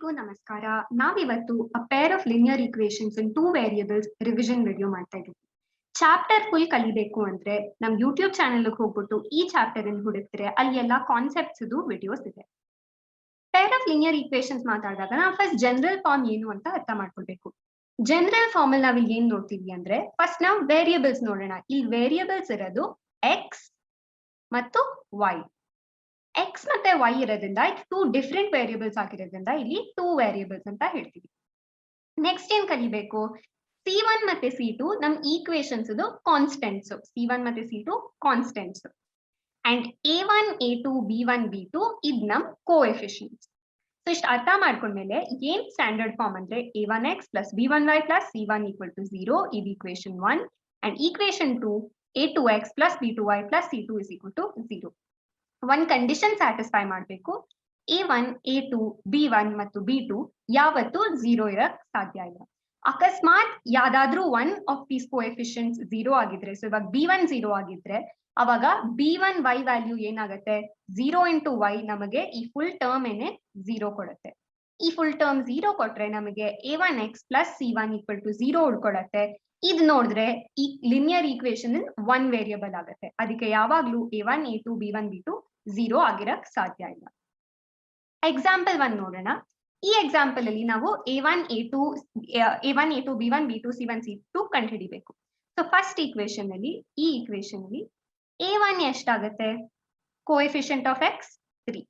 ಎಲ್ಲರಿಗೂ ನಮಸ್ಕಾರ. ನಾವಿವತ್ತು ಅ peer of linear equations in two variables revision video ಮಾಡ್ತಾ ಇದ್ದೀವಿ. ಚಾಪ್ಟರ್ ಫುಲ್ ಕಲಿಬೇಕು ಅಂದ್ರೆ ನಮ್ ಯೂಟ್ಯೂಬ್ ಚಾನೆಲ್ ಹೋಗ್ಬಿಟ್ಟು ಈ ಚಾಪ್ಟರ್ ಅನ್ನು ಹುಡುಕ್ತಿರೆ ಅಲ್ಲಿ ಎಲ್ಲಾ ಕಾನ್ಸೆಪ್ಟ್ಸ್ ವಿಡಿಯೋಸ್ ಇದೆ. ಪೇರ್ ಆಫ್ ಲಿನಿಯರ್ ಈಕ್ವೇಷನ್ಸ್ ಮಾತಾಡಿದಾಗ ನಾವು ಫಸ್ಟ್ ಜನರಲ್ ಫಾರ್ಮ್ ಏನು ಅಂತ ಅರ್ಥ ಮಾಡ್ಕೊಳ್ಬೇಕು. ಜನರಲ್ ಫಾರ್ಮ್ ಅಲ್ಲಿ ನಾವ್ ಏನ್ ನೋಡ್ತೀವಿ ಅಂದ್ರೆ ಫಸ್ಟ್ ನಾವು ವೇರಿಯಬಲ್ಸ್ ನೋಡೋಣ. ಇಲ್ಲಿ ವೇರಿಯಬಲ್ಸ್ ಇರೋದು ಎಕ್ಸ್ ಮತ್ತು ವೈ. ಎಕ್ಸ್ ಮತ್ತೆ ವೈ ಇರೋದ್ರಿಂದ ಟೂ ಡಿಫ್ರೆಂಟ್ ವೇರಿಯಬಲ್ಸ್ ಆಗಿರೋದ್ರಿಂದ ಇಲ್ಲಿ ಟೂ ವೇರಿಯಬಲ್ಸ್ ಅಂತ ಹೇಳ್ತೀವಿ. ನೆಕ್ಸ್ಟ್ ಏನ್ ಕಲಿಬೇಕು, C1 ಮತ್ತೆ C2 ನಮ್ ಈಕ್ವೇಶನ್ಸ್ ಕಾನ್ಸ್ಟೆಂಟ್ಸ್. C1 ಮತ್ತೆ C2 constants and A1 A2 B1 B2 ಇದ್ ನಮ್ ಕೋಎಫಿಷಿಯಂಟ್ಸ್. ಸೊ ಇಷ್ಟು ಅರ್ಥ ಮಾಡ್ಕೊಂಡ್ಮೇಲೆ ಏನ್ ಸ್ಟ್ಯಾಂಡರ್ಡ್ ಫಾರ್ಮ್ ಅಂದ್ರೆ A1x plus B1y plus C1 equal to 0 ಇದು equation 1 and equation 2 A2x plus B2y plus C2 is equal to 0. One condition satisfy ಮಾಡಬೇಕು. A1 A2 B1 ಮತ್ತು B2 ಯಾವತ್ತು 0 ಇರಕ್ ಸಾಧ್ಯ ಇಲ್ಲ. ಅಕಸ್ಮಾತ್ ಯಾವ್ದಾದ್ರೂ ಒನ್ ಆಫ್ ದೀಸ್ ಕೋಎಫಿಷಿಯಂಟ್ಸ್ 0 ಆಗಿದ್ರೆ, ಸೊ ಇವಾಗ B1 0 ಆಗಿದ್ರೆ ಅವಾಗ B1 y ವ್ಯಾಲ್ಯೂ ಏನಾಗುತ್ತೆ 0 ಇಂಟು y ನಮಗೆ ಈ ಫುಲ್ ಟರ್ಮ್ ಏನೆ 0 ಕೊಡುತ್ತೆ. ಈ ಫುಲ್ ಟರ್ಮ್ 0 ಕೊಟ್ರೆ ನಮಗೆ A1x plus C1 equal to 0 ಉಳ್ಕೊಳತ್ತೆ. ಇದ್ ನೋಡಿದ್ರೆ ಈ ಲಿನಿಯರ್ ಈಕ್ವೇಶನ್ ಒನ್ ವೇರಿಯಬಲ್ ಆಗುತ್ತೆ. ಅದಕ್ಕೆ ಯಾವಾಗ್ಲೂ A1 A2 B1 B2 0 ಆಗಿರಕ್ ಸಾಧ್ಯ ಇಲ್ಲ. ಎಕ್ಸಾಂಪಲ್ 1 ನೋಡೋಣ. ಈ ಎಕ್ಸಾಂಪಲ್ ಅಲ್ಲಿ ನಾವು A1 A2 B1 B2 C1 C2 ಕಂಡುಹಿಡಿಬೇಕು. ಸೊ ಫಸ್ಟ್ ಈಕ್ವೇಶನ್ ಅಲ್ಲಿ ಈ ಈಕ್ವೇಶನ್ ಅಲ್ಲಿ A1 ಎಷ್ಟಾಗುತ್ತೆ, ಕೋಎಫಿಷಿಯಂಟ್ ಆಫ್ ಎಕ್ಸ್ 3.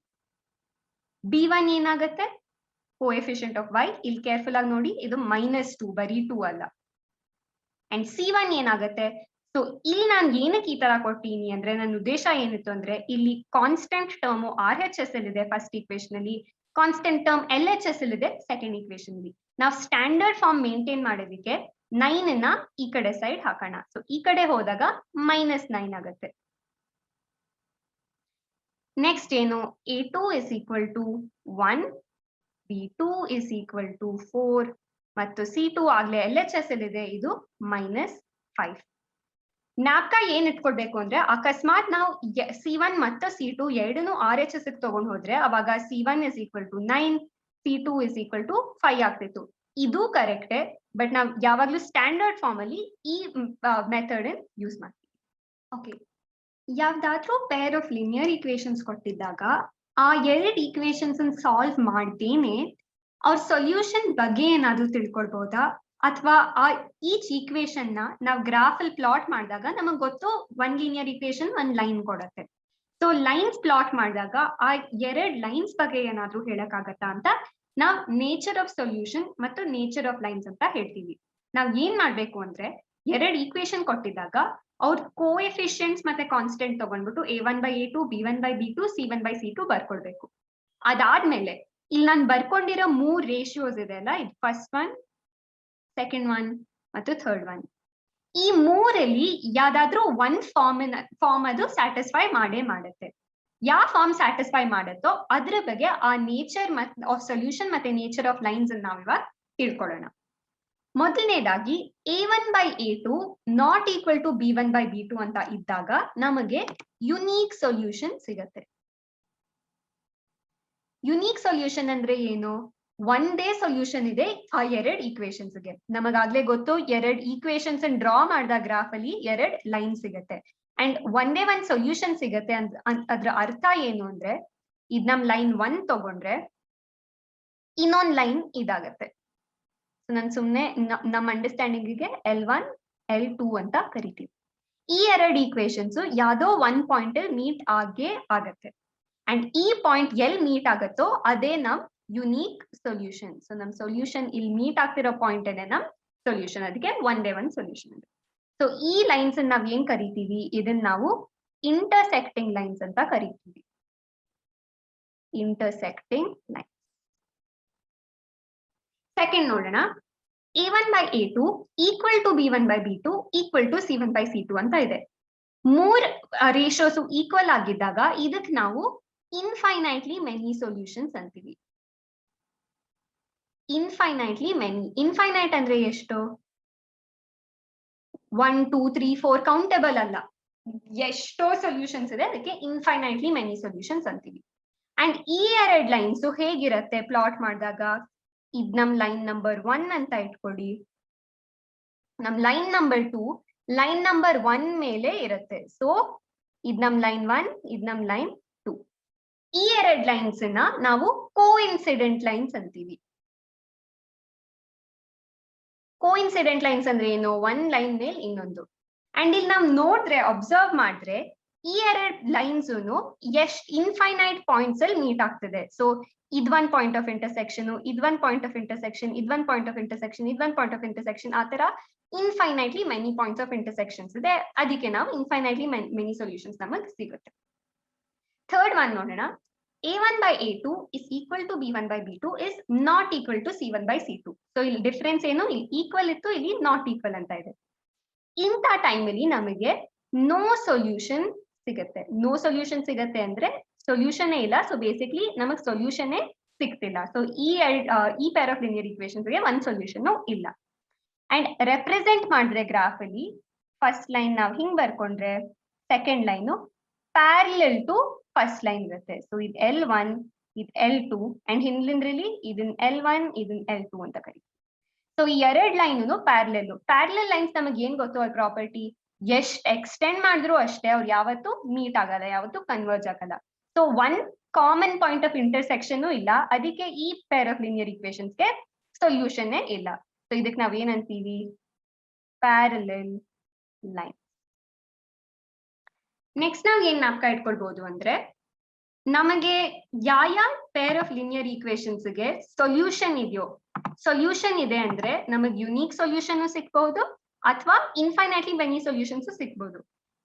B1 ಏನಾಗುತ್ತೆ, ಕೋಎಫಿಷಿಯಂಟ್ ಆಫ್ y ಇಲ್ಲಿ ಕೇರ್ಫುಲ್ ಆಗಿ ನೋಡಿ ಇದು -2 ಬರೀ 2 ಅಲ್ಲ. ಅಂಡ್ C1 ಏನಾಗುತ್ತೆ, ಸೊ ಇಲ್ಲಿ ನಾನು ಏನಕ್ಕೆ ಈ ತರ ಕೊಟ್ಟಿನಿ ಅಂದ್ರೆ ನನ್ನ ಉದ್ದೇಶ ಏನಿತ್ತು ಅಂದ್ರೆ ಇಲ್ಲಿ ಕಾನ್ಸ್ಟೆಂಟ್ ಟರ್ಮ್ RHS ಅಲ್ಲಿ ಇದೆ ಫಸ್ಟ್ ಈಕ್ವೇಶನ್ ಅಲ್ಲಿ, ಕಾನ್ಸ್ಟೆಂಟ್ ಟರ್ಮ್ LHS ಅಲ್ಲಿ ಇದೆ ಸೆಕೆಂಡ್ ಈಕ್ವೇಶನ್ ಅಲ್ಲಿ. ನಾವು ಸ್ಟ್ಯಾಂಡರ್ಡ್ ಫಾರ್ಮ್ ಮೇಂಟೈನ್ ಮಾಡೋದಕ್ಕೆ 9 ನ ಈ ಕಡೆ ಸೈಡ್ ಹಾಕೋಣ. ಸೊ ಈ ಕಡೆ ಹೋದಾಗ -9 ಆಗುತ್ತೆ. ನೆಕ್ಸ್ಟ್ ಏನು, A2 is equal to 1, B2 is equal to 4 ಮತ್ತು C2 ಆಗ್ಲೇ LHS ಅಲ್ಲಿ ಇದೆ, ಇದು -5. ಜ್ಞಾಪಕ ಏನ್ ಇಟ್ಕೊಳ್ಬೇಕು ಅಂದ್ರೆ ಅಕಸ್ಮಾತ್ ನಾವು C1 ಮತ್ತು C2 ಎರಡನ್ನೂ RHS ತಗೊಂಡ್ ಹೋದ್ರೆ ಅವಾಗ C1 is equal to 9, C2 is equal to 5 ಆಗ್ತಿತ್ತು. ಇದು ಕರೆಕ್ಟೇ, ಬಟ್ ನಾವು ಯಾವಾಗ್ಲೂ ಸ್ಟ್ಯಾಂಡರ್ಡ್ ಫಾರ್ಮ್ ಅಲ್ಲಿ ಈ ಮೆಥಡ್ ಯೂಸ್ ಮಾಡ್ತೀವಿ. ಓಕೆ, ಯಾವ್ದಾದ್ರೂ ಪೇರ್ ಆಫ್ ಲಿನಿಯರ್ ಈಕ್ವೇಶನ್ಸ್ ಕೊಟ್ಟಿದ್ದಾಗ ಆ ಎರಡು ಈಕ್ವೇಶನ್ಸ್ ಸಾಲ್ವ್ ಮಾಡ್ದೇನೆ ಅವ್ರ ಸೊಲ್ಯೂಷನ್ ಬಗ್ಗೆ ಏನಾದ್ರೂ ತಿಳ್ಕೊಳ್ಬಹುದಾ, ಅಥವಾ ಆ ಈಚ್ ಈಕ್ವೇಶನ್ ನಾವು ಗ್ರಾಫ್ ಅಲ್ಲಿ ಪ್ಲಾಟ್ ಮಾಡಿದಾಗ ನಮಗ್ ಗೊತ್ತು ಒನ್ ಲೀನಿಯರ್ ಈಕ್ವೇಶನ್ ಒಂದ್ ಲೈನ್ ಕೊಡುತ್ತೆ. ಸೊ ಲೈನ್ಸ್ ಪ್ಲಾಟ್ ಮಾಡಿದಾಗ ಆ ಎರಡ್ ಲೈನ್ಸ್ ಬಗ್ಗೆ ಏನಾದ್ರೂ ಹೇಳಕ್ಕಾಗತ್ತಾ ಅಂತ ನಾವು ನೇಚರ್ ಆಫ್ ಸೊಲ್ಯೂಷನ್ ಮತ್ತು ನೇಚರ್ ಆಫ್ ಲೈನ್ಸ್ ಅಂತ ಹೇಳ್ತೀವಿ. ನಾವ್ ಏನ್ ಮಾಡ್ಬೇಕು ಅಂದ್ರೆ ಎರಡ್ ಈಕ್ವೇಶನ್ ಕೊಟ್ಟಿದ್ದಾಗ ಅವ್ರ ಕೋಎಫಿಷಿಯಂಟ್ಸ್ ಮತ್ತೆ ಕಾನ್ಸ್ಟೆಂಟ್ ತಗೊಂಡ್ಬಿಟ್ಟು A1/A2 B1/B2 C1/C2 ಬರ್ಕೊಳ್ಬೇಕು. ಅದಾದ್ಮೇಲೆ ಇಲ್ಲಿ ನಾನು ಬರ್ಕೊಂಡಿರೋ 3 ರೇಷಿಯೋಸ್ ಇದೆ ಅಲ್ಲ, ಇದು ಫಸ್ಟ್ ಒನ್, ಸೆಕೆಂಡ್ ಒನ್ ಮತ್ತು ಥರ್ಡ್ ಒನ್. ಈ ಮೂರಲ್ಲಿ ಯಾವ್ದಾದ್ರೂ ಒನ್ ಫಾರ್ಮ್ ಅದು ಸ್ಯಾಟಿಸ್ಫೈ ಮಾಡುತ್ತೆ. ಯಾವ ಫಾರ್ಮ್ ಸ್ಯಾಟಿಸ್ಫೈ ಮಾಡುತ್ತೋ ಅದ್ರ ಬಗ್ಗೆ ಆ ನೇಚರ್ ಆಫ್ ಸೊಲ್ಯೂಷನ್ ಮತ್ತೆ ನೇಚರ್ ಆಫ್ ಲೈನ್ಸ್ ನಾವಿವಾಗ ತಿಳ್ಕೊಳ್ಳೋಣ. ಮೊದಲನೇದಾಗಿ A1/A2 not equal to B1/B2 ಅಂತ ಇದ್ದಾಗ ನಮಗೆ ಯುನೀಕ್ ಸೊಲ್ಯೂಷನ್ ಸಿಗತ್ತೆ. ಯುನೀಕ್ ಸೊಲ್ಯೂಷನ್ ಅಂದ್ರೆ ಏನು, ಒಂದೇ ಸೊಲ್ಯೂಷನ್ ಇದೆ ಆ ಎರಡ್ ಈಕ್ವೇಶನ್ಸ್ ಗೆ. ನಮಗಾಗ್ಲೇ ಗೊತ್ತು ಎರಡ್ ಈಕ್ವೇಶನ್ಸ್ ಡ್ರಾ ಮಾಡಿದ ಗ್ರಾಫ್ ಅಲ್ಲಿ ಎರಡ್ ಲೈನ್ ಸಿಗತ್ತೆ ಅಂಡ್ ಒಂದೇ ಒಂದ್ ಸೊಲ್ಯೂಷನ್ ಸಿಗತ್ತೆ. ಅದ್ರ ಅರ್ಥ ಏನು ಅಂದ್ರೆ ಇದ್ ನಮ್ ಲೈನ್ 1 ತಗೊಂಡ್ರೆ ಇನ್ನೊಂದ್ ಲೈನ್ ಇದಾಗತ್ತೆ. ನಾನು ಸುಮ್ನೆ ನಮ್ಮ ಅಂಡರ್ಸ್ಟ್ಯಾಂಡಿಂಗ್ ಗೆ L1 L2 ಅಂತ ಕರಿತೀವಿ. ಈ ಎರಡ್ ಈಕ್ವೇಶನ್ಸ್ ಯಾವ್ದೋ ಒಂದ್ ಪಾಯಿಂಟ್ ಅಲ್ಲಿ ಮೀಟ್ ಆಗತ್ತೆ ಅಂಡ್ ಈ ಪಾಯಿಂಟ್ ಎಲ್ಲಿ ಮೀಟ್ ಆಗತ್ತೋ ಅದೇ ನಮ್ ಯುನೀಕ್ ಸೊಲ್ಯೂಷನ್. ಸೊ ನಮ್ ಸೊಲ್ಯೂಷನ್ ಇಲ್ಲಿ ಮೀಟ್ ಆಗ್ತಿರೋ ಪಾಯಿಂಟ್ ಏನೇ ನಮ್ ಸೊಲ್ಯೂಷನ್, ಅದಕ್ಕೆ ಒಂದೇ ಒಂದ್ ಸೊಲ್ಯೂಷನ್ ಇದೆ. ಸೊ ಈ ಲೈನ್ಸ್ ನಾವ್ ಏನ್ ಕರಿತೀವಿ, ಇದನ್ನ ನಾವು ಇಂಟರ್ಸೆಕ್ಟಿಂಗ್ ಲೈನ್ಸ್ ಅಂತ ಕರಿತೀವಿ. Intersecting line. ಸೆಕೆಂಡ್ ನೋಡೋಣ, A1/A2 equal to B1/B2 equal to C1/C2 ಅಂತ ಇದೆ. ಮೂರ್ ರೇಷಿಯೋಸ್ ಈಕ್ವಲ್ ಆಗಿದ್ದಾಗ ಇದಕ್ ನಾವು ಇನ್ಫೈನೈಟ್ಲಿ ಮೆನಿ ಸೊಲ್ಯೂಷನ್ಸ್ ಅಂತೀವಿ. Infinitely many. ಇನ್ಫೈನೈಟ್ ಅಂದ್ರೆ ಎಷ್ಟು, 1 2 3 4 ಕೌಂಟೇಬಲ್ ಅಲ್ಲ, ಎಷ್ಟೋ ಸೊಲ್ಯೂಷನ್ಸ್ ಇದೆ, ಅದಕ್ಕೆ ಇನ್ಫೈನೈಟ್ಲಿ ಮೆನಿ ಸೊಲ್ಯೂಷನ್ಸ್ ಅಂತೀವಿ. ಅಂಡ್ ಈ ಎರಡ್ ಲೈನ್ಸ್ ಹೇಗಿರತ್ತೆ ಪ್ಲಾಟ್ ಮಾಡಿದಾಗ, ಇದ್ ನಮ್ ಲೈನ್ ನಂಬರ್ 1 ಅಂತ ಇಟ್ಕೊಡಿ, ನಮ್ ಲೈನ್ ನಂಬರ್ 2 ಲೈನ್ ನಂಬರ್ 1 ಮೇಲೆ ಇರುತ್ತೆ. ಸೊ ಇದ್ ನಮ್ ಲೈನ್ 1, ಇದ್ ನಮ್ ಲೈನ್ 2. ಈ ಎರಡ್ ಲೈನ್ಸ್ ನ ನಾವು ಕೋಇನ್ಸಿಡೆಂಟ್ ಲೈನ್ಸ್ ಅಂತೀವಿ. ಕೋಇನ್ಸಿಡೆಂಟ್ ಲೈನ್ಸ್ ಅಂದ್ರೆ ಏನು? ಒಂದ್ ಲೈನ್ ಮೇಲೆ ಇನ್ನೊಂದು. ಅಂಡ್ ಇಲ್ಲಿ ನಾವು ನೋಡಿದ್ರೆ, ಅಬ್ಸರ್ವ್ ಮಾಡಿದ್ರೆ, ಈ ಎರಡ್ ಲೈನ್ಸ್ ಎಷ್ಟ್ ಇನ್ಫೈನೈಟ್ ಪಾಯಿಂಟ್ಸ್ ಅಲ್ಲಿ ಮೀಟ್ ಆಗ್ತದೆ. ಸೊ ಇದ್ ಒನ್ ಪಾಯಿಂಟ್ ಆಫ್ ಇಂಟರ್ಸೆಕ್ಷನ್, ಇದ್ ಒನ್ ಪಾಯಿಂಟ್ ಆಫ್ ಇಂಟರ್ಸೆಕ್ಷನ್, ಇದ್ ಒನ್ ಪಾಯಿಂಟ್ ಆಫ್ ಇಂಟರ್ಸೆಕ್ಷನ್, ಇದ್ ಒನ್ ಪಾಯಿಂಟ್ ಆಫ್ ಇಂಟರ್ಸೆಕ್ಷನ್, ಆ ತರ infinitely many points of intersections ಇದೆ. ಅದಕ್ಕೆ ನಾವು ಇನ್ಫೈನೈಟ್ಲಿ ಮೆನಿ ಸೊಲ್ಯೂಷನ್ಸ್ ನಮಗೆ ಸಿಗುತ್ತೆ. ಥರ್ಡ್ ಒನ್ ನೋಡೋಣ. A1 by A2 is equal to B1 by B2 is not equal to C1 by C2. So ಇಲ್ಲಿ difference ಏನು? ಇಲ್ಲಿ ಈಕ್ವಲ್ ಇತ್ತು, ಇಲ್ಲಿ ನಾಟ್ ಈಕ್ವಲ್ ಅಂತ ಇದೆ. ಇಂಥ ಟೈಮ್ ಅಲ್ಲಿ ನಮಗೆ ನೋ ಸೊಲ್ಯೂಷನ್ ಸಿಗುತ್ತೆ. ನೋ ಸೊಲ್ಯೂಷನ್ ಸಿಗತ್ತೆ ಅಂದ್ರೆ ಸೊಲ್ಯೂಷನ್ ಇಲ್ಲ. ಸೊ ಬೇಸಿಕ್ಲಿ ನಮಗ್ ಸೊಲ್ಯೂಷನ್ ಸಿಗ್ತಿಲ್ಲ. ಸೊ ಈ ಪೇರ್ ಆಫ್ ಲಿನಿಯರ್ ಈಕ್ವೇಶನ್ಸ್ ಗೆ ಒಂದ್ ಸೊಲ್ಯೂಷನ್ ಇಲ್ಲ. ಅಂಡ್ ರೆಪ್ರೆಸೆಂಟ್ ಮಾಡಿದ್ರೆ ಗ್ರಾಫ್ ಅಲ್ಲಿ ಫಸ್ಟ್ ಲೈನ್ ನಾವು ಹಿಂಗ್ ಬರ್ಕೊಂಡ್ರೆ, second line parallel to first line ಇರುತ್ತೆ. ಸೊ ಇದು L1, ಇದು L2 ಅಂಡ್ ಹಿಂದ್ಲಿಂದ್ರಲ್ಲಿ ಇದನ್ L1, ಇದನ್ L2 ಅಂತ ಕರೀತೀವಿ. ಸೊ ಈ ಎರಡ್ ಲೈನ್ ಪ್ಯಾರಲಲ್ ಲೈನ್ಸ್ ನಮಗೆ ಏನ್ ಗೊತ್ತು? ಅವ್ರ ಪ್ರಾಪರ್ಟಿ ಎಷ್ಟ್ ಎಕ್ಸ್ಟೆಂಡ್ ಮಾಡಿದ್ರು ಅಷ್ಟೇ ಅವ್ರು ಯಾವತ್ತು ಮೀಟ್ ಆಗಲ್ಲ, ಯಾವತ್ತು ಕನ್ವರ್ಜ್ ಆಗಲ್ಲ. So one common point of intersection ಇಲ್ಲ. ಅದಕ್ಕೆ ಈ ಪೇರ್ ಆಫ್ ಲಿನಿಯರ್ ಈಕ್ವೇಶನ್ಸ್ ಗೆ ಸೊಲ್ಯೂಷನ್ ಇಲ್ಲ. ಸೊ ಇದಕ್ಕೆ ನಾವ್ ಏನಂತೀವಿ? Parallel line. ನೆಕ್ಸ್ಟ್ ನಾವ್ ಏನ್ ಜ್ಞಾಪಕ ಇಟ್ಕೊಳ್ಬಹುದು ಅಂದ್ರೆ, ನಮಗೆ ಯಾವ ಪೇರ್ ಆಫ್ ಲಿನಿಯರ್ ಈಕ್ವೇಶನ್ಸ್ ಗೆ ಸೊಲ್ಯೂಷನ್ ಇದೆಯೋ, ಸೊಲ್ಯೂಷನ್ ಇದೆ ಅಂದ್ರೆ ನಮಗೆ ಯುನೀಕ್ ಸೊಲ್ಯೂಷನ್ ಸಿಕ್ಬಹುದು ಅಥವಾ ಇನ್ಫೈನೈಟ್ಲಿ ಮೆನಿ ಸೊಲ್ಯೂಷನ್ಸ್ ಸಿಕ್ಬಹುದು.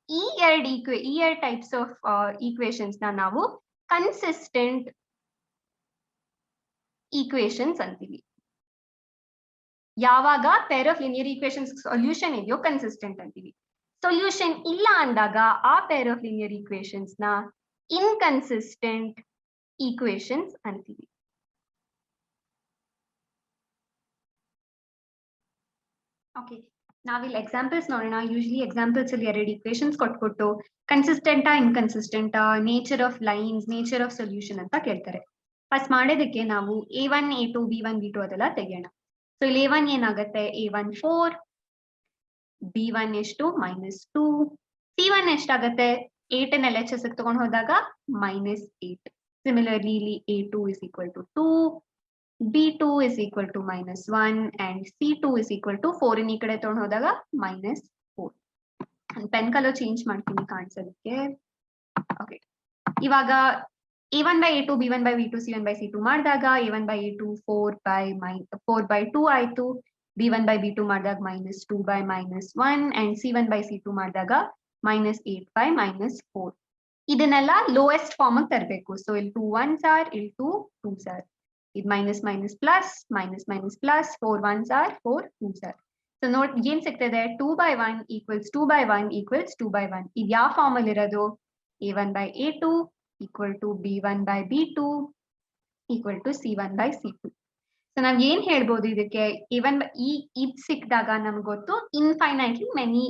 ಈ ಎರಡ್ ಟೈಪ್ಸ್ ಆಫ್ ಈಕ್ವೇಶನ್ಸ್ ನಾವು ಕನ್ಸಿಸ್ಟೆಂಟ್ ಈಕ್ವೇಶನ್ಸ್ ಅಂತೀವಿ. ಯಾವಾಗ pair of linear equations solution ಇದೆಯೋ ಕನ್ಸಿಸ್ಟೆಂಟ್ ಅಂತೀವಿ. ಸೊಲ್ಯೂಷನ್ ಇಲ್ಲ ಅಂದಾಗ ಆ ಪೇರ್ ಆಫ್ ಲಿನಿಯರ್ ಈಕ್ವೇಶನ್ಸ್ ನ ಇನ್ಕನ್ಸಿಸ್ಟೆಂಟ್ ಈಕ್ವೇಶನ್ಸ್ ಅಂತೀವಿ. ಓಕೆ, ನಾವಿಲ್ಲಿ ಎಕ್ಸಾಂಪಲ್ಸ್ ನೋಡೋಣ. ಯೂಶಲಿ ಎಕ್ಸಾಂಪಲ್ಸ್ ಅಲ್ಲಿ ಎರಡು ಈಕ್ವೇಶನ್ಸ್ ಕೊಟ್ಬಿಟ್ಟು ಕನ್ಸಿಸ್ಟೆಂಟಾ ಇನ್ಕನ್ಸಿಸ್ಟೆಂಟಾ, nature of lines, nature of solution ಅಂತ ಕೇಳ್ತಾರೆ. ಫಸ್ಟ್ ಮಾಡೋದಕ್ಕೆ ನಾವು A1, A2, B1, B2 ಅದೆಲ್ಲ ತೆಗೆಯೋಣ. ಸೊ ಇಲ್ಲಿ A1 ಏನಾಗುತ್ತೆ? A1 4, B1 ಎಷ್ಟು? -2, C1 ಎಷ್ಟಾಗತ್ತೆ? 8 ಅನ್ನ LHS ತಗೊಂಡು ಹೋದಾಗ -8. ಸಿಮಿಲರ್ಲಿ ಇಲ್ಲಿ A2 is equal to 2, B2 is equal to -1 and C2 is equal to 4. ಈ ಕಡೆ ತಗೊಂಡು ಹೋದಾಗ -4. ಪೆನ್ ಕಲರ್ ಚೇಂಜ್ ಮಾಡ್ತೀನಿ ಕಾಣಿಸೋದಕ್ಕೆ. ಓಕೆ, ಇವಾಗ A1 by A2, B1 by B2, C1 by C2 ಮಾಡಿದಾಗ A1 by A2 4 by 2 ಆಯ್ತು. B1 by B2 ಮಾಡಿದಾಗ -2 by -1 and C1 by C2 ಮಾಡಿದಾಗ -8 by -4. ಇದನ್ನೆಲ್ಲ ಲೋಯೆಸ್ಟ್ ಫಾರ್ಮ್ ಆಗಿ ತರಬೇಕು. ಸೊ ಇಲ್ಲಿ 2 1s are, ಇಲ್ಲಿ 2 2s are. ಇದು minus minus plus, minus minus plus, 4 1s are, 4 2s are. So ನೋಡ್ ಏನ್ ಸಿಗ್ತದೆ? 2 by 1 equals 2 by 1 equals 2 by 1. ಇದು ಯಾವ ಫಾರ್ಮ್ ಅಲ್ಲಿ ಇರೋದು? A1 by A2 equal to B1 by B2 equal to C1 by C2. So ನಾವ್ ಏನ್ ಹೇಳ್ಬೋದು ಇದಕ್ಕೆ? ಇವನ್ ಇದ್ ಸಿಕ್ಕಿದಾಗ ನಮ್ಗೆ ಗೊತ್ತು ಇನ್ಫೈನೈಟ್ಲಿ ಮೆನಿ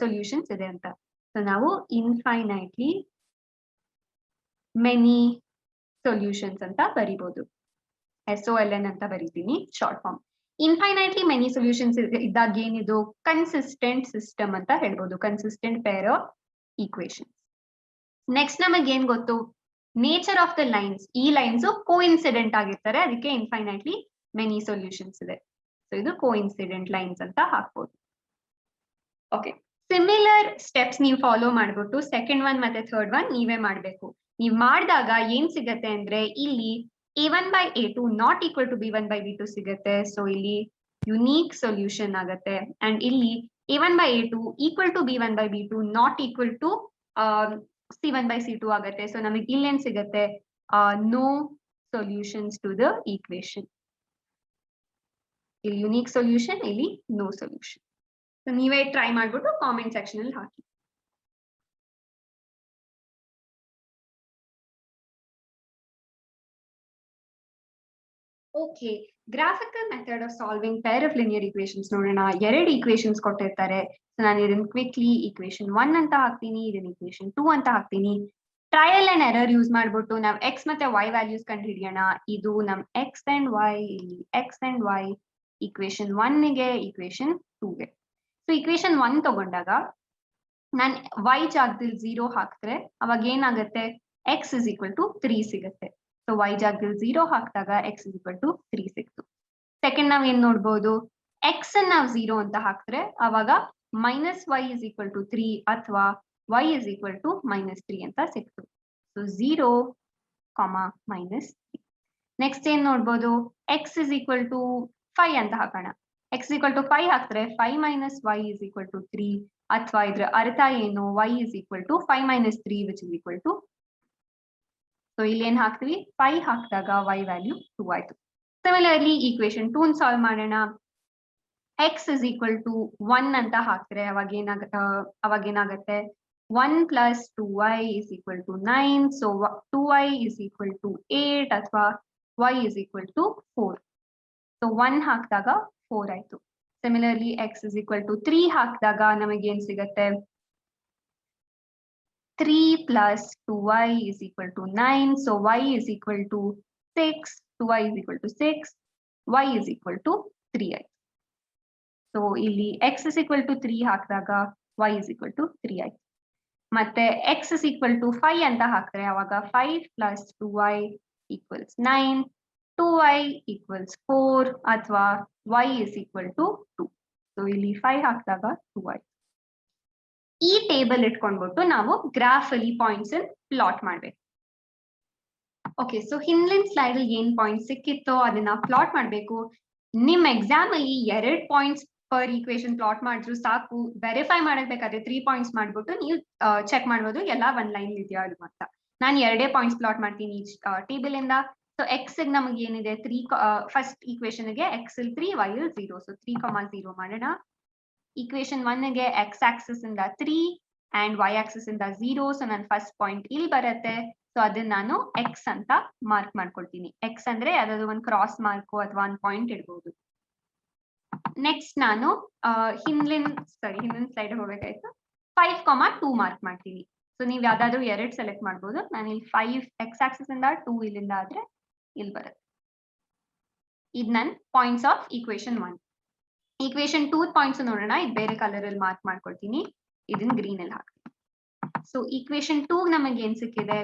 ಸೊಲ್ಯೂಷನ್ಸ್ ಇದೆ ಅಂತ. ಸೊ ನಾವು ಇನ್ಫೈನೈಟ್ಲಿ ಮೆನಿ ಸೊಲ್ಯೂಷನ್ಸ್ ಅಂತ ಬರಿಬಹುದು. SOLN ಅಂತ ಬರೀತೀನಿ short form. Infinitely many solutions ಇದ್ದಾಗ ಏನಿದು? ಕನ್ಸಿಸ್ಟೆಂಟ್ ಸಿಸ್ಟಮ್ ಅಂತ ಹೇಳ್ಬೋದು, consistent pair of equation. Next ನಮಗೆ ಏನ್ ಗೊತ್ತು? Nature of the lines. ಈ ಲೈನ್ಸ್ ಕೋಇನ್ಸಿಡೆಂಟ್ ಆಗಿರ್ತಾರೆ, ಅದಕ್ಕೆ ಇನ್ಫೈನೈಟ್ಲಿ ಮೆನಿ ಸೊಲ್ಯೂಷನ್ಸ್ ಇದೆ. ಸೊ ಇದು ಕೋಇನ್ಸಿಡೆಂಟ್ ಲೈನ್ಸ್ ಅಂತ ಹಾಕ್ಬೋದು. ಓಕೆ, ಸಿಮಿಲರ್ ಸ್ಟೆಪ್ಸ್ ನೀವು ಫಾಲೋ ಮಾಡ್ಬಿಟ್ಟು ಸೆಕೆಂಡ್ ಒನ್ ಮತ್ತೆ ಥರ್ಡ್ ಒನ್ ನೀವೇ ಮಾಡ್ಬೇಕು. ನೀವ್ ಮಾಡಿದಾಗ ಏನ್ ಸಿಗತ್ತೆ ಅಂದ್ರೆ, ಇಲ್ಲಿ A1 by A2 not equal to B1 by B2 ಸಿಗತ್ತೆ. ಸೊ ಇಲ್ಲಿ ಯುನೀಕ್ ಸೊಲ್ಯೂಷನ್ ಆಗತ್ತೆ. ಅಂಡ್ ಇಲ್ಲಿ A1 by A2 equal to B1 by B2 not equal to C1 by C2 ಆಗತ್ತೆ. ಸೊ ನಮಗೆ ಇಲ್ಲೇನ್ ಸಿಗತ್ತೆ? No solutions to the equation. ಇಲ್ಲಿ unique solution, ಇಲ್ಲಿ ನೋ ಸೊಲ್ಯೂಷನ್. ಸೊ ನೀವೇ ಟ್ರೈ ಮಾಡ್ಬಿಟ್ಟು ಕಾಮೆಂಟ್ ಸೆಕ್ಷನ್ ಅಲ್ಲಿ ಹಾಕಿ. Okay, graphical method of solving pair of linear equations ನೋಡೋಣ. ಎರಡು ಈಕ್ವೇಶನ್ಸ್ ಕೊಟ್ಟಿರ್ತಾರೆ. ಸೊ ನಾನು ಇದನ್ನ ಕ್ವಿಕ್ಲಿ ಈಕ್ವೇಶನ್ 1 ಅಂತ ಹಾಕ್ತೀನಿ, ಇದನ್ನ ಈಕ್ವೇಶನ್ 2 ಅಂತ ಹಾಕ್ತೀನಿ. ಟ್ರಯಲ್ ಅಂಡ್ ಎರರ್ ಯೂಸ್ ಮಾಡ್ಬಿಟ್ಟು ನಾವು ಎಕ್ಸ್ ಮತ್ತೆ ವೈ ವ್ಯಾಲ್ಯೂಸ್ ಕಂಡು ಹಿಡಿಯೋಣ. ಇದು ನಮ್ ಎಕ್ಸ್ ಅಂಡ್ ವೈ, ಇಲ್ಲಿ ಎಕ್ಸ್ ಅಂಡ್ ವೈ ಈಕ್ವೇಶನ್ 1 ಗೆ ಈಕ್ವೇಶನ್ 2 ಗೆ. ಸೊ ಈಕ್ವೇಶನ್ 1 ತಗೊಂಡಾಗ ನಾನು ವೈ ಜಾಗದಲ್ಲಿ 0 ಹಾಕಿದ್ರೆ ಅವಾಗ ಏನಾಗುತ್ತೆ, ಎಕ್ಸ್ ಇಸ್ ಈಕ್ವಲ್ ಟು 3 ಸಿಗುತ್ತೆ. ಸೊ ವೈ ಜಾಗದಲ್ಲಿ 0 ಹಾಕಿದಾಗ ಎಕ್ಸ್ ಇಸ್ ಈಕ್ವಲ್ ಟು 3 ಸಿಕ್ತು. ಸೆಕೆಂಡ್ ನಾವ್ ಏನ್ ನೋಡ್ಬೋದು, ಎಕ್ಸ್ ಅನ್ನ ನಾವು 0 ಅಂತ ಹಾಕಿದ್ರೆ ಅವಾಗ minus y is equal to 3 ಅಥವಾ y is equal to -3 ಅಂತ ಸಿಕ್ತು. ಸೊ 0, -3. ನೆಕ್ಸ್ಟ್ ಏನ್ ನೋಡ್ಬೋದು, x is equal to 5 ಅಂತ ಹಾಕೋಣ. x is equal to 5 ಹಾಕಿದ್ರೆ 5 - y is equal to 3 ಅಥವಾ ಇದ್ರ ಅರ್ಥ ಏನು, y is equal to 5 - 3 which is equal to. So ಇಲ್ಲಿ ಏನ್ ಹಾಕ್ತೀವಿ, 5 ಹಾಕಿದಾಗ y ವ್ಯಾಲ್ಯೂ 2 ಆಯ್ತು. ಸಿಮಿಲರ್ಲಿ ಈಕ್ವೇಶನ್ 2 ಸಾಲ್ವ್ ಮಾಡೋಣ. x is equal to 1 ಅಂತ ಹಾಕಿದ್ರೆ ಅವಾಗ ಏನಾಗುತ್ತೆ 1 plus 2y is equal to 9. So 2y is equal to 8 ಅಥವಾ y is equal to 4. So 1 ಹಾಕಿದಾಗ 4 ಆಯ್ತು. Similarly x is equal to 3 ಹಾಕಿದಾಗ ನಮಗೆ ಏನ್ ಸಿಗುತ್ತೆ, 3 plus 2y is equal to 9. So y is equal to 6, 2y is equal to 6, y is equal to 3 ಆಯ್ತು. So ಇಲ್ಲಿ x is equal to 3 ಹಾಕಿದಾಗ y is equal to 3 ಆಯ್ತು. ಮತ್ತೆ x is equal to 5 ಅಂತ ಹಾಕಿದ್ರೆ ಅವಾಗ 5 plus 2y equals 9, 2y equals 4 ಅಥವಾ y is equal to 2. So ಇಲ್ಲಿ 5 ಹಾಕಿದಾಗ 2y. ಈ ಟೇಬಲ್ ಇಟ್ಕೊಂಡ್ಬಿಟ್ಟು ನಾವು ಗ್ರಾಫ್ ಅಲ್ಲಿ ಪಾಯಿಂಟ್ಸ್ ಪ್ಲಾಟ್ ಮಾಡ್ಬೇಕು. ಓಕೆ, ಸೊ ಹಿಂದಿನ ಸ್ಲೈಡ್ ಅಲ್ಲಿ ಏನ್ ಪಾಯಿಂಟ್ ಸಿಕ್ಕಿತ್ತೋ ಅದನ್ನ ಪ್ಲಾಟ್ ಮಾಡ್ಬೇಕು. ನಿಮ್ ಎಕ್ಸಾಮ್ ಅಲ್ಲಿ 2 ಪಾಯಿಂಟ್ಸ್ ಪರ್ ಈಕ್ವೇಶನ್ ಪ್ಲಾಟ್ ಮಾಡಿದ್ರು ಸಾಕು. ವೆರಿಫೈ ಮಾಡಬೇಕಾದ್ರೆ 3 ಪಾಯಿಂಟ್ಸ್ ಮಾಡ್ಬಿಟ್ಟು ನೀವು ಚೆಕ್ ಮಾಡ್ಬೋದು ಎಲ್ಲ ಒಂದ್ ಲೈನ್ ಇದೆಯಾ ಅಲ್ವಾ ಅಂತ. ನಾನು 2 ಪಾಯಿಂಟ್ಸ್ ಪ್ಲಾಟ್ ಮಾಡ್ತೀನಿ ಈ ಟೇಬಲ್ ಇಂದ. ಸೊ ಎಕ್ಸ್ ನಮಗೆ ಏನಿದೆ 3, ಫಸ್ಟ್ ಈಕ್ವೇಶನ್ ಗೆ ಎಕ್ಸ್ 3, ವೈ 0. ಸೊ 3,0 ಮಾಡೋಣ. ಈಕ್ವೇಶನ್ 1 ಗೆ ಎಕ್ಸ್ ಆಕ್ಸಿಸ್ ಇಂದ 3 ಅಂಡ್ ವೈ ಆಕ್ಸಿಸ್ ಇಂದ 0. ಸೊ ನನ್ನ ಫಸ್ಟ್ ಪಾಯಿಂಟ್ ಇಲ್ಲಿ ಬರುತ್ತೆ. ಸೊ ಅದನ್ನ ನಾನು ಎಕ್ಸ್ ಅಂತ ಮಾರ್ಕ್ ಮಾಡ್ಕೊಳ್ತೀನಿ. ಎಕ್ಸ್ ಅಂದ್ರೆ ಯಾವ್ದಾದ್ರು ಒಂದು ಕ್ರಾಸ್ ಮಾರ್ಕ್ ಅಥವಾ ಒಂದು ಪಾಯಿಂಟ್ ಇಡ್ಬೋದು. ನೆಕ್ಸ್ಟ್ ನಾನು ಹಿಂದಿನ ಸ್ಲೈಡ್ ಹೋಗ್ಬೇಕಾಯ್ತು. 5,2 ಮಾರ್ಕ್ ಮಾಡ್ತೀನಿ. ಸೊ ನೀವ್ ಯಾವ್ದಾದ್ರು 2 ಸೆಲೆಕ್ಟ್ ಮಾಡ್ಬೋದು. ನಾನು ಇಲ್ಲಿ 5 ಎಕ್ಸ್ ಆಕ್ಸಿಸ್ ಇಂದ 2 ಇಲ್ಲಿಂದ ಆದ್ರೆ ಇಲ್ಲಿ ಬರುತ್ತೆ. ಇದು ನನ್ points of equation 1. Equation 2 points ನೋಡೋಣ. ಇದು ಬೇರೆ ಕಲರ್ ಅಲ್ಲಿ ಮಾರ್ಕ್ ಮಾಡ್ಕೊಳ್ತೀನಿ, ಇದನ್ನ ಗ್ರೀನ್ ಅಲ್ಲಿ ಹಾಕ್ತೀನಿ. ಸೊ ಈಕ್ವೇಶನ್ 2 ನಮಗೆ ಏನ್ ಸಿಕ್ಕಿದೆ,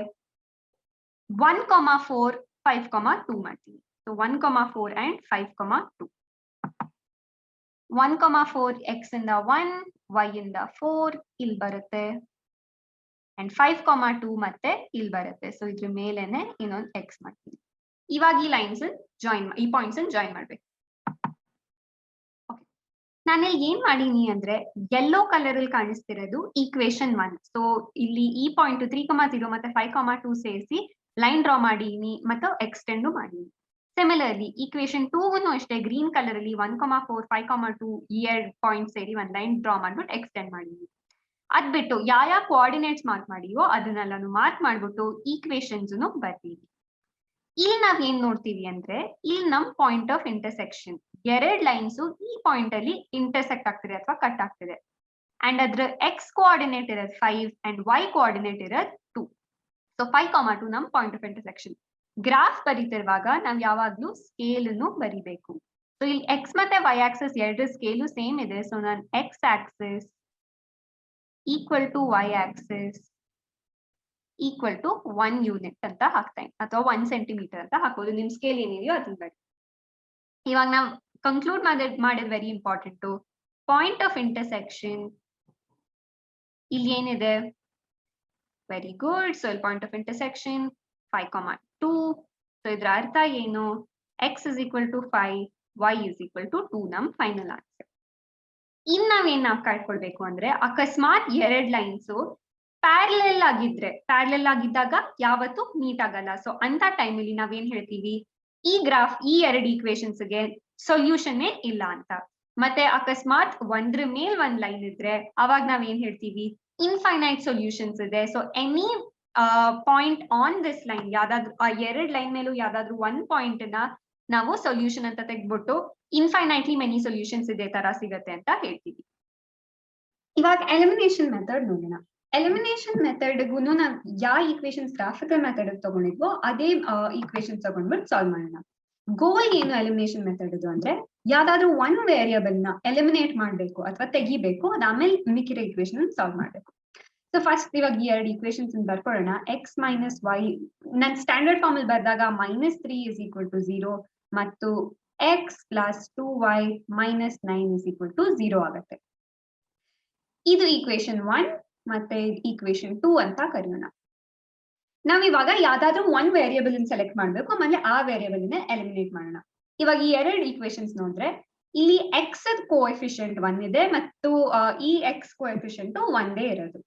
1,4, 5,2 ಮಾಡ್ತೀನಿ. So 1,4 and 5,2. 1,4 x ಇಂದ 1, y ಇಂದ 4 ಇಲ್ಲಿ ಬರುತ್ತೆ ಅಂಡ್ 5,2 ಮತ್ತೆ ಇಲ್ಲಿ ಬರುತ್ತೆ. ಸೊ ಇದ್ರ ಮೇಲೆನೆ ಇನ್ನೊಂದು x ಮಾಡ್ತೀನಿ. ಇವಾಗ ಈ ಲೈನ್ಸ್ ಈ ಪಾಯಿಂಟ್ಸ್ ಜಾಯಿನ್ ಮಾಡ್ಬೇಕು. ನಾನು ಏನ್ ಮಾಡೀನಿ ಅಂದ್ರೆ ಯೆಲ್ಲೋ ಕಲರ್ ಅಲ್ಲಿ ಕಾಣಿಸ್ತಿರೋದು ಈಕ್ವೇಶನ್ 1. ಸೊ ಇಲ್ಲಿ ಈ ಪಾಯಿಂಟ್ 3,0 ಮತ್ತೆ 5,2 ಸೇರಿಸಿ ಲೈನ್ ಡ್ರಾ ಮಾಡೀನಿ ಮತ್ತು ಎಕ್ಸ್ಟೆಂಡ್ ಮಾಡೀನಿ. ಸಿಮಿಲರ್ಲಿ ಈಕ್ವೇಶನ್ 2 ಅಷ್ಟೇ ಗ್ರೀನ್ ಕಲರ್ ಅಲ್ಲಿ 1,4, 5,2 ಈ 2 ಪಾಯಿಂಟ್ ಸೇರಿ ಒಂದ್ ಲೈನ್ ಡ್ರಾ ಮಾಡ್ಬಿಟ್ಟು ಎಕ್ಸ್ಟೆಂಡ್ ಮಾಡಿದ್ವಿ. ಅದ್ ಬಿಟ್ಟು ಯಾವ ಕೋಆರ್ಡಿನೇಟ್ಸ್ ಮಾರ್ಕ್ ಮಾಡಿವೋ ಅದನ್ನೆಲ್ಲಾನು ಮಾರ್ಕ್ ಮಾಡ್ಬಿಟ್ಟು ಈಕ್ವೇಶನ್ಸ್ ಬರ್ತೀವಿ. ಇಲ್ಲಿ ನಾವ್ ಏನ್ ನೋಡ್ತೀವಿ ಅಂದ್ರೆ ಇಲ್ಲಿ ನಮ್ ಪಾಯಿಂಟ್ ಆಫ್ ಇಂಟರ್ಸೆಕ್ಷನ್ 2 ಲೈನ್ಸ್ ಈ ಪಾಯಿಂಟ್ ಅಲ್ಲಿ ಇಂಟರ್ಸೆಕ್ಟ್ ಆಗ್ತಿದೆ ಅಥವಾ ಕಟ್ ಆಗ್ತಿದೆ. ಅಂಡ್ ಅದ್ರ ಎಕ್ಸ್ ಕೋಆರ್ಡಿನೇಟ್ ಇರೋದು 5 ಅಂಡ್ ವೈ ಕೋಆರ್ಡಿನೇಟ್ ಇರೋದು 2. ಸೊ 5,2 ನಮ್ ಪಾಯಿಂಟ್ ಆಫ್ ಇಂಟರ್ಸೆಕ್ಷನ್. ಗ್ರಾಫ್ ಬರೀತಿರುವಾಗ ನಾವ್ ಯಾವಾಗ್ಲೂ ಸ್ಕೇಲ್ ಅನ್ನು ಬರಿಬೇಕು. ಸೊ ಇಲ್ಲಿ ಎಕ್ಸ್ ಮತ್ತೆ ವೈ ಆಕ್ಸಿಸ್ 2 ಸ್ಕೇಲು ಸೇಮ್ ಇದೆ. ಸೊ ನಾನು x axis equal to y axis equal to 1 unit ಅಂತ ಹಾಕ್ತೇನೆ ಅಥವಾ 1 ಸೆಂಟಿಮೀಟರ್ ಅಂತ ಹಾಕೋದು. ನಿಮ್ ಸ್ಕೇಲ್ ಏನಿದೆಯೋ ಅದನ್ನ ಬರಿ. ಇವಾಗ ನಾವು ಕನ್ಕ್ಲೂಡ್ ಮಾಡಿದ್ very important. Point of intersection ಇಲ್ಲಿ ಏನಿದೆ, ವೆರಿ ಗುಡ್. ಸೊ ಇಲ್ಲಿ ಪಾಯಿಂಟ್ ಆಫ್ ಇಂಟರ್ಸೆಕ್ಷನ್ 5,2. ಸೊ ಇದ್ರ ಅರ್ಥ ಏನು, x is equal to 5, y is equal to 2 ನಮ್ ಫೈನಲ್ ಆನ್ಸರ್. ಇನ್ ನಾವೇನ್ ಕಾಯ್ಕೊಳ್ಬೇಕು ಅಂದ್ರೆ ಅಕಸ್ಮಾತ್ 2 ಲೈನ್ಸ್ ಪ್ಯಾರಲಲ್ ಆಗಿದ್ದಾಗ ಯಾವತ್ತೂ ಮೀಟ್ ಆಗಲ್ಲ. ಸೊ ಅಂತ ಟೈಮಲ್ಲಿ ನಾವೇನ್ ಹೇಳ್ತೀವಿ, ಈ ಗ್ರಾಫ್ ಈ 2 ಈಕ್ವೇಶನ್ಸ್ ಗೆ ಸೊಲ್ಯೂಷನ್ ಇಲ್ಲ ಅಂತ. ಮತ್ತೆ ಅಕಸ್ಮಾತ್ ಒಂದ್ರ ಮೇಲ್ ಒಂದ್ ಲೈನ್ ಇದ್ರೆ ಅವಾಗ ನಾವ್ ಏನ್ ಹೇಳ್ತೀವಿ, ಇನ್ಫೈನೈಟ್ ಸೊಲ್ಯೂಷನ್ಸ್ ಇದೆ. So any point on this line, ಯಾವ್ದಾದ್ರು ಆ 2 ಲೈನ್ ಮೇಲೂ ಯಾವ್ದಾದ್ರು 1 ಪಾಯಿಂಟ್ ನ ನಾವು ಸೊಲ್ಯೂಷನ್ ಅಂತ ತೆಗ್ದ್ಬಿಟ್ಟು ಇನ್ಫೈನೈಟ್ಲಿ ಮೆನಿ ಸೊಲ್ಯೂಷನ್ಸ್ ಇದೇ ತರ ಸಿಗತ್ತೆ ಅಂತ ಹೇಳ್ತೀವಿ. ಇವಾಗ ಎಲಿಮಿನೇಷನ್ ಮೆಥಡ್ ನೋಡೋಣ. ಎಲಿಮಿನೇಷನ್ ಮೆಥಡ್ಗುನು ನಾವ್ ಯಾವ ಈಕ್ವೇಶನ್ಸ್ ಗ್ರಾಫಿಕಲ್ ಮೆಥಡ್ ತಗೊಂಡಿದ್ವೋ ಅದೇ ಈಕ್ವೇಶನ್ ತಗೊಂಡ್ಬಿಟ್ಟು ಸಾಲ್ವ್ ಮಾಡೋಣ. ಗೋಲ್ ಏನು ಎಲಿಮಿನೇಷನ್ ಮೆಥಡ್ ಅಂದ್ರೆ ಯಾವ್ದಾದ್ರು ಒನ್ ವೇರಿಯಬಲ್ ನ ಎಲಿಮಿನೇಟ್ ಮಾಡ್ಬೇಕು ಅಥವಾ ತೆಗಿಬೇಕು, ಅದಾದ್ಮೇಲೆ ಮಿಕ್ಕಿರೋ ಈಕ್ವೇಶನ್ ಸಾಲ್ವ್ ಮಾಡ್ಬೇಕು. ಸೊ ಫಸ್ಟ್ ಇವಾಗ ಈ ಎರಡು ಈಕ್ವೇಶನ್ಸ್ ಬರ್ಕೊಳ್ಳೋಣ. ಎಕ್ಸ್ ಮೈನಸ್ ವೈ ನನ್ ಸ್ಟ್ಯಾಂಡರ್ಡ್ ಫಾರ್ಮ್ ಅಲ್ಲಿ ಬರ್ದಾಗ -3 = 0 ಮತ್ತು ಎಕ್ಸ್ ಪ್ಲಸ್ 2y - 9 = 0 ಆಗುತ್ತೆ. ಇದು ಈಕ್ವೇಶನ್ 1 ಮತ್ತೆ ಈಕ್ವೇಶನ್ 2 ಅಂತ ಕರೆಯೋಣ. ನಾವ್ ಇವಾಗ ಯಾವ್ದಾದ್ರು ಒನ್ ವೇರಿಯಬಲ್ ಸೆಲೆಕ್ಟ್ ಮಾಡ್ಬೇಕು, ಆಮೇಲೆ ಆ ವೇರಿಯಬಲ್ ಎಲಿಮಿನೇಟ್ ಮಾಡೋಣ. ಇವಾಗ ಈ ಎರಡು ಈಕ್ವೇಶನ್ಸ್ ನೋಡಿದ್ರೆ ಇಲ್ಲಿ ಎಕ್ಸ್ ಕೋಎಫಿಷಿಯಂಟ್ 1 ಇದೆ ಮತ್ತು ಈ ಎಕ್ಸ್ ಕೋಎಫಿಷಿಯಂಟ್ ಒಂದೇ ಇರೋದು.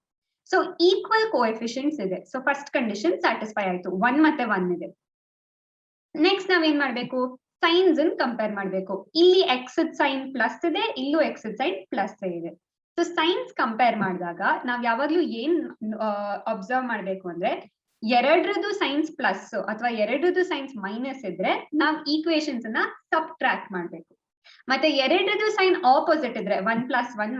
ಸೊ ಈಕ್ವಲ್ ಕೋಎಫಿಷಿಯಂಟ್ಸ್ ಇದೆ. ಸೊ ಫಸ್ಟ್ ಕಂಡೀಷನ್ ಸ್ಯಾಟಿಸ್ಫೈ ಆಯ್ತು, 1 ಮತ್ತೆ 1 ಇದೆ. ನೆಕ್ಸ್ಟ್ ನಾವೇನ್ ಮಾಡ್ಬೇಕು, ಸೈನ್ಸ್ ಕಂಪೇರ್ ಮಾಡ್ಬೇಕು. ಇಲ್ಲಿ ಎಕ್ಸ್ ಸೈನ್ ಪ್ಲಸ್ ಇದೆ, ಇಲ್ಲೂ ಎಕ್ಸ್ ಸೈನ್ ಪ್ಲಸ್ ಇದೆ. ಸೊ ಸೈನ್ಸ್ ಕಂಪೇರ್ ಮಾಡಿದಾಗ ನಾವ್ ಯಾವಾಗ್ಲೂ ಏನ್ ಅಬ್ಸರ್ವ್ ಮಾಡ್ಬೇಕು ಅಂದ್ರೆ, ಎರಡರದ್ದು ಸೈನ್ಸ್ ಪ್ಲಸ್ ಅಥವಾ ಎರಡರದ್ದು ಸೈನ್ಸ್ ಮೈನಸ್ ಇದ್ರೆ ನಾವ್ ಈಕ್ವೇಶನ್ಸ್ ಅನ್ನ ಸಬ್ಟ್ರಾಕ್ಟ್ ಮಾಡ್ಬೇಕು. ಮತ್ತೆ ಎರಡರದ್ದು ಸೈನ್ ಆಪೋಸಿಟ್ ಇದ್ರೆ 1 + 1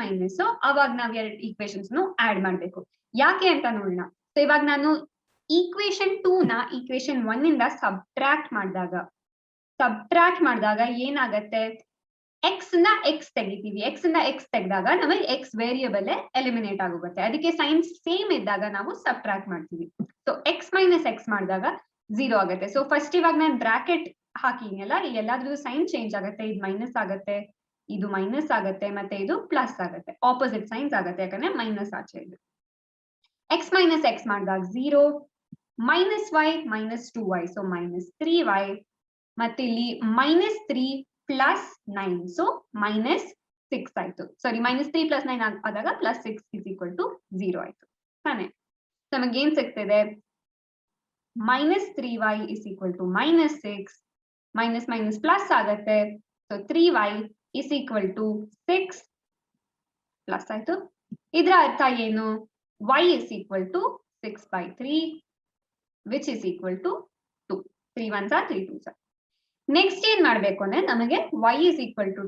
- ಅವಾಗ ನಾವ್ ಎರಡು ಈಕ್ವೇಶನ್ಸ್ ಆಡ್ ಮಾಡ್ಬೇಕು. ಯಾಕೆ ಅಂತ ನೋಡೋಣ. ಸೊ ಇವಾಗ ನಾನು ಈಕ್ವೇಶನ್ 2 ನ ಈಕ್ವೇಶನ್ 1 ಇಂದ ಸಬ್ಟ್ರಾಕ್ಟ್ ಮಾಡಿದಾಗ ಏನಾಗತ್ತೆ, ಎಕ್ಸ್ ನ ಎಕ್ಸ್ ತೆಗಿತೀವಿ. ಎಕ್ಸ್ ಇಂದ ಎಕ್ಸ್ ತೆಗೆದಾಗ ನಮಗೆ ಎಕ್ಸ್ ವೇರಿಯಬಲ್ ಎಲಿಮಿನೇಟ್ ಆಗೋಗುತ್ತೆ. ಅದಕ್ಕೆ ಸೈನ್ಸ್ ಸೇಮ್ ಇದ್ದಾಗ ನಾವು ಸಬ್ಟ್ರಾಕ್ಟ್ ಮಾಡ್ತೀವಿ. ಸೊ ಎಕ್ಸ್ ಮೈನಸ್ ಎಕ್ಸ್ ಮಾಡಿದಾಗ 0 ಆಗುತ್ತೆ. ಸೊ ಫಸ್ಟ್ ಇವಾಗ ನಾನು ಬ್ರಾಕೆಟ್ ಹಾಕಿನಲ್ಲ, ಈ ಎಲ್ಲಾದ್ರೂ ಸೈನ್ ಚೇಂಜ್ ಆಗುತ್ತೆ. ಇದು ಮೈನಸ್ ಆಗುತ್ತೆ, ಇದು ಮೈನಸ್ ಆಗುತ್ತೆ, ಮತ್ತೆ ಇದು ಪ್ಲಸ್ ಆಗುತ್ತೆ. ಆಪೋಸಿಟ್ ಸೈನ್ಸ್ ಆಗುತ್ತೆ, ಯಾಕಂದ್ರೆ ಮೈನಸ್ ಆಚೆ ಇದೆ. ಎಕ್ಸ್ ಮೈನಸ್ ಎಕ್ಸ್ ಮಾಡಿದಾಗ 0, -y - 2y, ಸೊ -3y, ಮತ್ತೆ ಇಲ್ಲಿ -3 + 9, ಸೊ -6 ಆಯ್ತು. ಸಾರಿ, -3 + 9 ಆದಾಗ +6 = 0 ಆಯ್ತು ತಾನೆ. ನಮಗೆ ಏನ್ ಸಿಗ್ತಿದೆ, -3y = -6, ಮೈನಸ್ ಮೈನಸ್ ಪ್ಲಸ್ ಆಗುತ್ತೆ. ಸೊ 3y = 6 ಪ್ಲಸ್ ಆಯ್ತು. ಇದರ ಅರ್ಥ ಏನು, y = 6/3 which is equal to 2. 3 1s are 3 2s are. Next ಏನ್ ಮಾಡ್ಬೇಕು ಅಂದ್ರೆ, ನಮಗೆ y =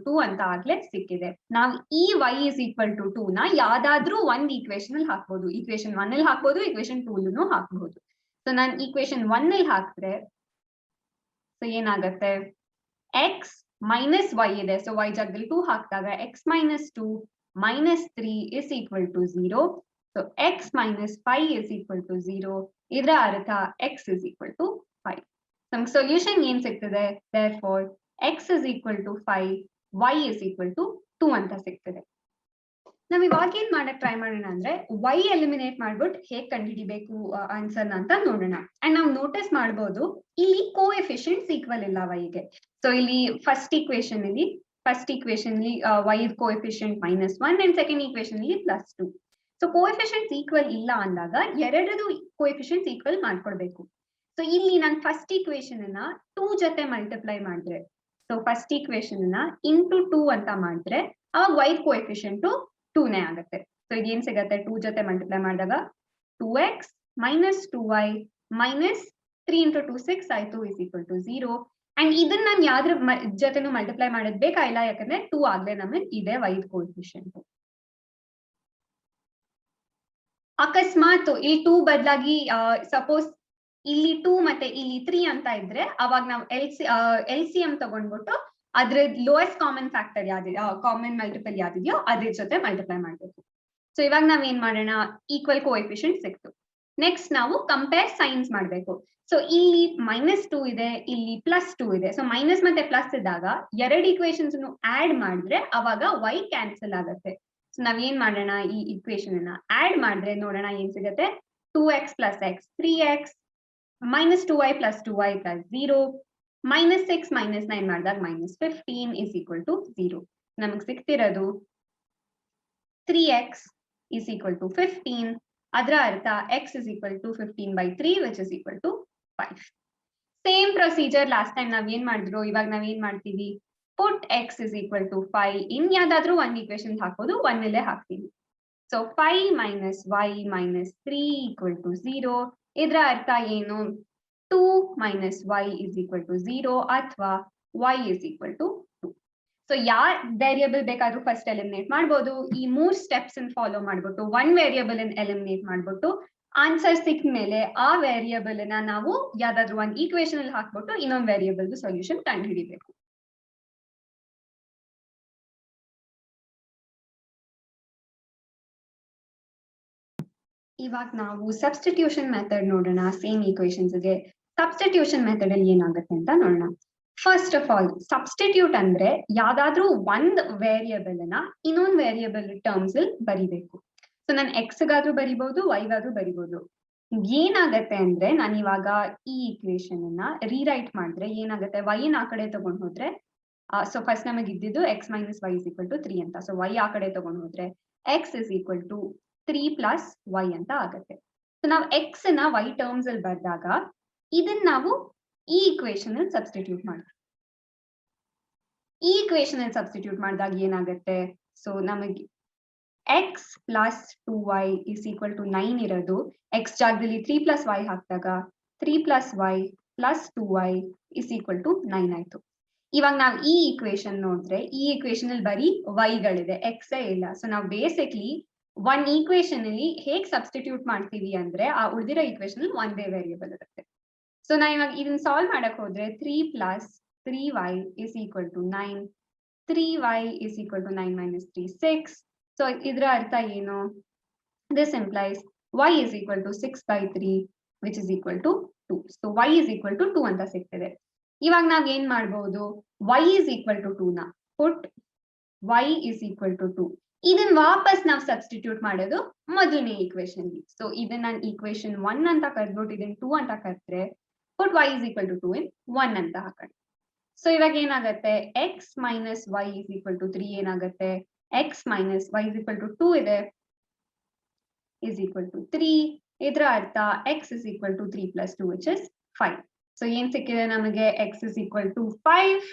2 ಅಂತ ಆಗ್ಲೇ ಸಿಕ್ಕಿದೆ. ನಾವು ಈ y = 2 ನ ಯಾವ್ದಾದ್ರೂ ಒಂದ್ ಈಕ್ವೇಶನ್ ಅಲ್ಲಿ ಹಾಕ್ಬೋದು. ಈಕ್ವೇಶನ್ 1 ಅಲ್ಲಿ ಹಾಕ್ಬೋದು, ಈಕ್ವೇಶನ್ 2 ಅಲ್ಲೂ ಹಾಕ್ಬಹುದು. ಸೊ ನಾನು ಈಕ್ವೇಶನ್ 1 ಅಲ್ಲಿ ಹಾಕಿದ್ರೆ ಸೊ ಏನಾಗುತ್ತೆ, x ಮೈನಸ್ y ಇದೆ. ಸೊ y ಜಾಗದಲ್ಲಿ 2 ಹಾಕಿದಾಗ x - 2 - 3 = 0. So x - 5 = 0. ಇದರ ಅರ್ಥ x = 5. ನಮ್ಗೆ ಸೊಲ್ಯೂಷನ್ ಏನ್ ಸಿಗ್ತದೆ, therefore x = 5, y = 2 ಅಂತ ಸಿಗ್ತದೆ. ನಾವ್ ಇವಾಗ ಏನ್ ಮಾಡಕ್ ಟ್ರೈ ಮಾಡೋಣ ಅಂದ್ರೆ, y ಎಲಿಮಿನೇಟ್ ಮಾಡ್ಬಿಟ್ಟು ಹೇಗ್ ಕಂಡುಹಿಡಿಬೇಕು ಆನ್ಸರ್ ಅಂತ ನೋಡೋಣ. ಅಂಡ್ ನಾವು ನೋಟಿಸ್ ಮಾಡಬಹುದು, ಇಲ್ಲಿ ಕೋಎಫಿಷಿಯಂಟ್ಸ್ ಈಕ್ವಲ್ ಇಲ್ಲ y ಗೆ. ಸೊ ಇಲ್ಲಿ ಫಸ್ಟ್ ಈಕ್ವೇಶನ್ ಅಲ್ಲಿ y coefficient -1 and second equation ಅಲ್ಲಿ +2. ಸೊ ಕೋಎಫಿಷಿಯಂಟ್ಸ್ ಈಕ್ವಲ್ ಇಲ್ಲ ಅಂದಾಗ ಎರಡರದು ಕೋಎಫಿಷಿಯಂಟ್ಸ್ ಈಕ್ವಲ್ ಮಾಡ್ಕೊಡ್ಬೇಕು. ಸೊ ಇಲ್ಲಿ ನಾನು ಫಸ್ಟ್ ಈಕ್ವೇಶನ್ ಅನ್ನ 2 ಜೊತೆ ಮಲ್ಟಿಪ್ಲೈ ಮಾಡಿದ್ರೆ, ಸೊ ಫಸ್ಟ್ ಈಕ್ವೇಶನ್ ಅನ್ನ ಇಂಟು 2 ಅಂತ ಮಾಡಿದ್ರೆ ಅವಾಗ y ಕೋಎಫಿಷಿಯಂಟ್ 2ನೇ ಆಗುತ್ತೆ. ಸೊ ಇದೇನ್ ಸಿಗತ್ತೆ, 2 ಜೊತೆ ಮಲ್ಟಿಪ್ಲೈ ಮಾಡಿದಾಗ 2x - 2y - 3 × 2 6 ಆಯ್ತು = 0. ಅಂಡ್ ಇದನ್ನ ನಾನು ಯಾವ್ದ್ರ ಜೊತೆನೂ ಮಲ್ಟಿಪ್ಲೈ ಮಾಡೋದ್ ಬೇಕಾಗಿಲ್ಲ, ಯಾಕಂದ್ರೆ 2 ಆಗ್ಲೇ ನಮಗೆ ಇದೆ y ಕೋಎಫಿಷಿಯಂಟ್. ಅಕಸ್ಮಾತ್ ಈ 2 ಬದಲಾಗಿ ಸಪೋಸ್ ಇಲ್ಲಿ 2 ಮತ್ತೆ ಇಲ್ಲಿ 3 ಅಂತ ಇದ್ರೆ, ಅವಾಗ ನಾವು LCM ತಗೊಂಡ್ಬಿಟ್ಟು ಅದ್ರ ಲೋಯೆಸ್ಟ್ ಕಾಮನ್ ಫ್ಯಾಕ್ಟರ್ ಯಾವ್ದಿದೆಯೋ, ಕಾಮನ್ ಮಲ್ಟಿಪಲ್ ಯಾವ್ದಿದೆಯೋ ಅದ್ರ ಜೊತೆ ಮಲ್ಟಿಪ್ಲೈ ಮಾಡ್ಬೇಕು. ಸೊ ಇವಾಗ ನಾವ್ ಏನ್ ಮಾಡೋಣ, ಈಕ್ವಲ್ ಕೋಎಫಿಷಿಯಂಟ್ ಸಿಕ್ತು. ನೆಕ್ಸ್ಟ್ ನಾವು ಕಂಪೇರ್ ಸೈನ್ಸ್ ಮಾಡ್ಬೇಕು. ಸೊ ಇಲ್ಲಿ -2 ಇದೆ, ಇಲ್ಲಿ +2 ಇದೆ. ಸೊ ಮೈನಸ್ ಮತ್ತೆ ಪ್ಲಸ್ ಇದ್ದಾಗ ಎರಡು ಈಕ್ವೇಶನ್ಸ್ ಆಡ್ ಮಾಡಿದ್ರೆ ಅವಾಗ y ಕ್ಯಾನ್ಸಲ್ ಆಗುತ್ತೆ. ಸೊ ನಾವ್ ಏನ್ ಮಾಡೋಣ, ಈ ಈಕ್ವೇಶನ್ ಅನ್ನ ಆಡ್ ಮಾಡಿದ್ರೆ ನೋಡೋಣ ಏನ್ ಸಿಗುತ್ತೆ, 2x + x 3x -2y + 2y + 0 -6 - 9 ಮಾಡಿದಾಗ -15 = 0. ನಮಗೆ ಸಿಗ್ತಿರೋದು 3x = 15. ಅದರ ಅರ್ಥ x = 15/3 which is equal to 5. Same procedure last time ನಾವ್ ಏನ್ ಮಾಡಿದ್ರು, ಇವಾಗ ನಾವ್ ಏನ್ ಮಾಡ್ತೀವಿ, put x = 5 ಇನ್ ಯಾವ್ದಾದ್ರು ಒಂದ್ ಈಕ್ವೇಶನ್ ಹಾಕೋದು, 1 ಅಲ್ಲೇ ಹಾಕ್ತೀವಿ. So 5 - y - 3 = 0. ಇದರ ಅರ್ಥ ಏನು, 2 - y = 0 ಅಥವಾ y = 2. ಸೊ ಯಾವ ವೇರಿಯಬಲ್ ಬೇಕಾದ್ರೂ ಫಸ್ಟ್ ಎಲಿಮಿನೇಟ್ ಮಾಡ್ಬೋದು. ಈ 3 ಸ್ಟೆಪ್ಸ್ ಫಾಲೋ ಮಾಡ್ಬಿಟ್ಟು 1 ವೇರಿಯಬಲ್ ಎಲಿಮಿನೇಟ್ ಮಾಡ್ಬಿಟ್ಟು ಆನ್ಸರ್ ಸಿಕ್ಕ ಮೇಲೆ ಆ ವೇರಿಯಬಲ್ ನಾವು ಯಾವ್ದಾದ್ರು ಒಂದು ಈಕ್ವೇಶನ್ ಅಲ್ಲಿ ಹಾಕ್ಬಿಟ್ಟು ಇನ್ನೊಂದು ವೇರಿಯಬಲ್ ಸೊಲ್ಯೂಷನ್ ಕಂಡು ಹಿಡಿಬೇಕು. ಇವಾಗ ನಾವು ಸಬ್ಸ್ಟಿಟ್ಯೂಷನ್ ಮೆಥಡ್ ನೋಡೋಣ. ಸೇಮ್ ಈಕ್ವೇಶನ್ಸ್ ಗೆ ಸಬ್ಸ್ಟಿಟ್ಯೂಷನ್ ಮೆಥಡ್ ಅಲ್ಲಿ ಏನಾಗುತ್ತೆ ಅಂತ ನೋಡೋಣ. ಫಸ್ಟ್ ಆಫ್ ಆಲ್ ಸಬ್ಸ್ಟಿಟ್ಯೂಟ್ ಅಂದ್ರೆ ಯಾವ್ದಾದ್ರೂ ಒಂದ್ ವೇರಿಯಬಲ್ ಇನ್ನೊಂದು ವೇರಿಯಬಲ್ ಟರ್ಮ್ಸ್ ಅಲ್ಲಿ ಬರಿಬೇಕು. ಸೊ ನಾನು ಎಕ್ಸ್ ಗಾದ್ರೂ ಬರಿಬಹುದು, ವೈ ಗಾದ್ರೂ ಬರಿಬಹುದು. ಏನಾಗತ್ತೆ ಅಂದ್ರೆ ನಾನು ಇವಾಗ ಈ ಈಕ್ವೇಶನ್ ಅನ್ನ ರೀರೈಟ್ ಮಾಡಿದ್ರೆ ಏನಾಗುತ್ತೆ, ವೈ ಆ ಕಡೆ ತಗೊಂಡ್ ಹೋದ್ರೆ ಸೊ ಫಸ್ಟ್ ನಮಗೆ ಇದ್ದಿದ್ದು x minus y is equal to 3 ಅಂತ. ಸೊ ವೈ ಆ ಕಡೆ ತಗೊಂಡ್ ಹೋದ್ರೆ x is equal to 3 plus y ಅಂತ ಆಗತ್ತೆ. ಸೊ ನಾವು ಎಕ್ಸ್ ನ ವೈ ಟರ್ಮ್ಸ್ ಅಲ್ಲಿ ಬರ್ದಾಗ ಇದನ್ನ ನಾವು ಈ ಈಕ್ವೇಶನ್ ಅಲ್ಲಿ ಸಬ್ಸ್ಟಿಟ್ಯೂಟ್ ಮಾಡ್ತೀವಿ. ಈ ಈಕ್ವೇಶನ್ ಅಲ್ಲಿ ಸಬ್ಸ್ಟಿಟ್ಯೂಟ್ ಮಾಡಿದಾಗ ಏನಾಗುತ್ತೆ, ಸೊ ನಮಗೆ x plus 2y is equal to 9 ಇರೋದು ಎಕ್ಸ್ ಜಾಗದಲ್ಲಿ 3 ಪ್ಲಸ್ ವೈ ಹಾಕಿದಾಗ 3 plus y plus 2y is equal to 9 ಆಯ್ತು. ಇವಾಗ ನಾವು ಈ ಈಕ್ವೇಶನ್ ನೋಡಿದ್ರೆ ಈ ಈಕ್ವೇಶನ್ ಅಲ್ಲಿ ಬರೀ ವೈಗಳಿದೆ, ಎಕ್ಸ್ ಇಲ್ಲ. ಸೊ ನಾವು ಬೇಸಿಕ್ಲಿ ಒನ್ ಈಕ್ವೇಶನ್ ಅಲ್ಲಿ ಹೇಗ್ ಸಬ್ಸ್ಟಿಟ್ಯೂಟ್ ಮಾಡ್ತೀವಿ ಅಂದ್ರೆ ಆ ಉಳಿದಿರೋ ಈಕ್ವೇಶನ್ ಅಲ್ಲಿ ಒಂದೇ ವೇರಿಯಬಲ್ ಇರುತ್ತೆ. ಸೊ ನಾ ಇವಾಗ ಇದನ್ನ ಸಾಲ್ವ್ ಮಾಡಕ್ ಹೋದ್ರೆ 3 plus 3y is equal to 9, 3y is equal to 9 minus 3 6. So ಇದರ ಅರ್ಥ ಏನು, this implies y is equal to 6/3 which is equal to 2. So y is equal to 2 ಅಂತ ಸಿಗ್ತದೆ. ಇವಾಗ ನಾವ್ ಏನ್ ಮಾಡ್ಬೋದು, y ಇಸ್ ಈಕ್ವಲ್ ಟು 2 ನ ಪುಟ್ y ಇಸ್ ಈಕ್ವಲ್ ಟು 2 ಇದನ್ನ ವಾಪಸ್ ನಾವು ಸಬ್ಸ್ಟಿಟ್ಯೂಟ್ ಮಾಡೋದು ಮೊದಲನೇ ಈಕ್ವೇಶನ್. ಸೊ ಇದನ್ನ ನಾನು ಈಕ್ವೇಶನ್ 1 ಅಂತ ಕರೆದ್ಬಿಟ್ಟು ಇದನ್ನ 2 ಅಂತ ಕರೆದ್ರೆ put y is equal to 2 in 1 ಅಂತ ಹಾಕೋಣ. ಸೊ ಇವಾಗ ಏನಾಗುತ್ತೆ, x minus y is equal to 3 ಏನಾಗುತ್ತೆ, x minus y is equal to 2 ಇದೆ is equal to 3. ಇದರ ಅರ್ಥ x is equal to 3 plus 2 which is 5. So ಏನ್ ಸಿಕ್ಕಿದೆ ನಮಗೆ, x is equal to 5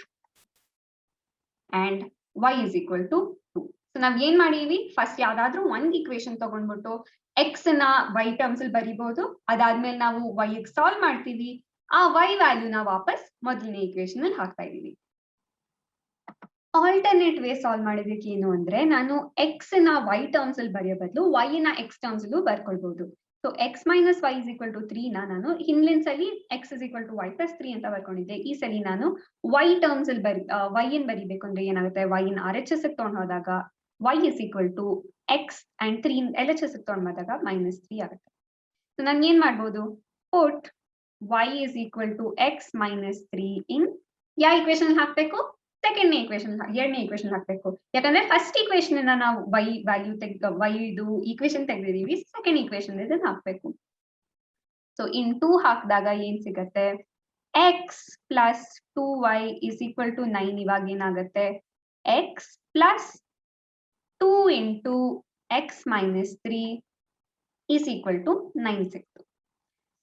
and y is equal to 2. So ನಾವ್ ಏನ್ ಮಾಡೀವಿ, ಫಸ್ಟ್ ಯಾವ್ದಾದ್ರು ಒಂದ್ ಈಕ್ವೇಶನ್ ತಗೊಂಡ್ಬಿಟ್ಟು ಎಕ್ಸ್ ನ ವೈ ಟರ್ಮ್ಸ್ ಅಲ್ಲಿ ಬರಿಬಹುದು. ಅದಾದ್ಮೇಲೆ ನಾವು y ಸಾಲ್ವ್ ಮಾಡ್ತೀವಿ, ಆ y ವ್ಯಾಲ್ಯೂನ ವಾಪಸ್ ಮೊದಲನೇ ಈಕ್ವೇಶನ್ ಅಲ್ಲಿ ಹಾಕ್ತಾ ಇದೀವಿ. ಆಲ್ಟರ್ನೇಟ್ ವೇ ಸಾಲ್ವ್ ಮಾಡೋದಕ್ಕೆ ಏನು ಅಂದ್ರೆ, ನಾನು ಎಕ್ಸ್ ನ y ಟರ್ಮ್ಸ್ ಅಲ್ಲಿ ಬರೆಯೋ ಬದಲು y ನ x ಟರ್ಮ್ಸ್ ಅಲ್ಲೂ ಬರ್ಕೊಳ್ಬಹುದು. So x minus y is equal to 3 ನಾನು ಹಿಂದಿನ ಸಲಿ x is equal to y plus 3 ಅಂತ ಬರ್ಕೊಂಡಿದ್ದೆ. ಈ ಸಲಿ ನಾನು y ಟರ್ಮ್ಸ್ ಅಲ್ಲಿ y ಏನ್ ಬರಿಬೇಕು ಅಂದ್ರೆ ಏನಾಗುತ್ತೆ, y ನ RHS ತಗೊಂಡ್ ಹೋದಾಗ y is equal to x and 3 LHS ತಗೊಂಡ್ ಬಂದಾಗ ಮೈನಸ್ 3 ಆಗುತ್ತೆ. ಸೊ ನಾನು ಏನ್ ಮಾಡ್ಬೋದು, ಪುಟ್ y is equal to x minus 3 in ಯಾವ ಈಕ್ವೇಶನ್ ಹಾಕ್ಬೇಕು, ಸೆಕೆಂಡ್ ಈಕ್ವೇಶನ್ ಎರಡನೇ ಈಕ್ವೇಶನ್ ಹಾಕ್ಬೇಕು. ಯಾಕಂದ್ರೆ ಫಸ್ಟ್ ಈಕ್ವೇಶನ್ ಇಂದ ನಾವು y ವ್ಯಾಲ್ಯೂ y ಇದು ಈಕ್ವೇಶನ್ ತೆಗೆದಿದೀವಿ, ಸೆಕೆಂಡ್ ಈಕ್ವೇಶನ್ ಇದನ್ನ ಹಾಕ್ಬೇಕು. ಸೊ ಇನ್ 2 ಹಾಕಿದಾಗ ಏನ್ ಸಿಗತ್ತೆ, x plus 2y is equal to 9. ಇವಾಗ ಏನಾಗುತ್ತೆ, x plus 2 into x minus 3 is equal to 9 ಸಿಕ್ತು.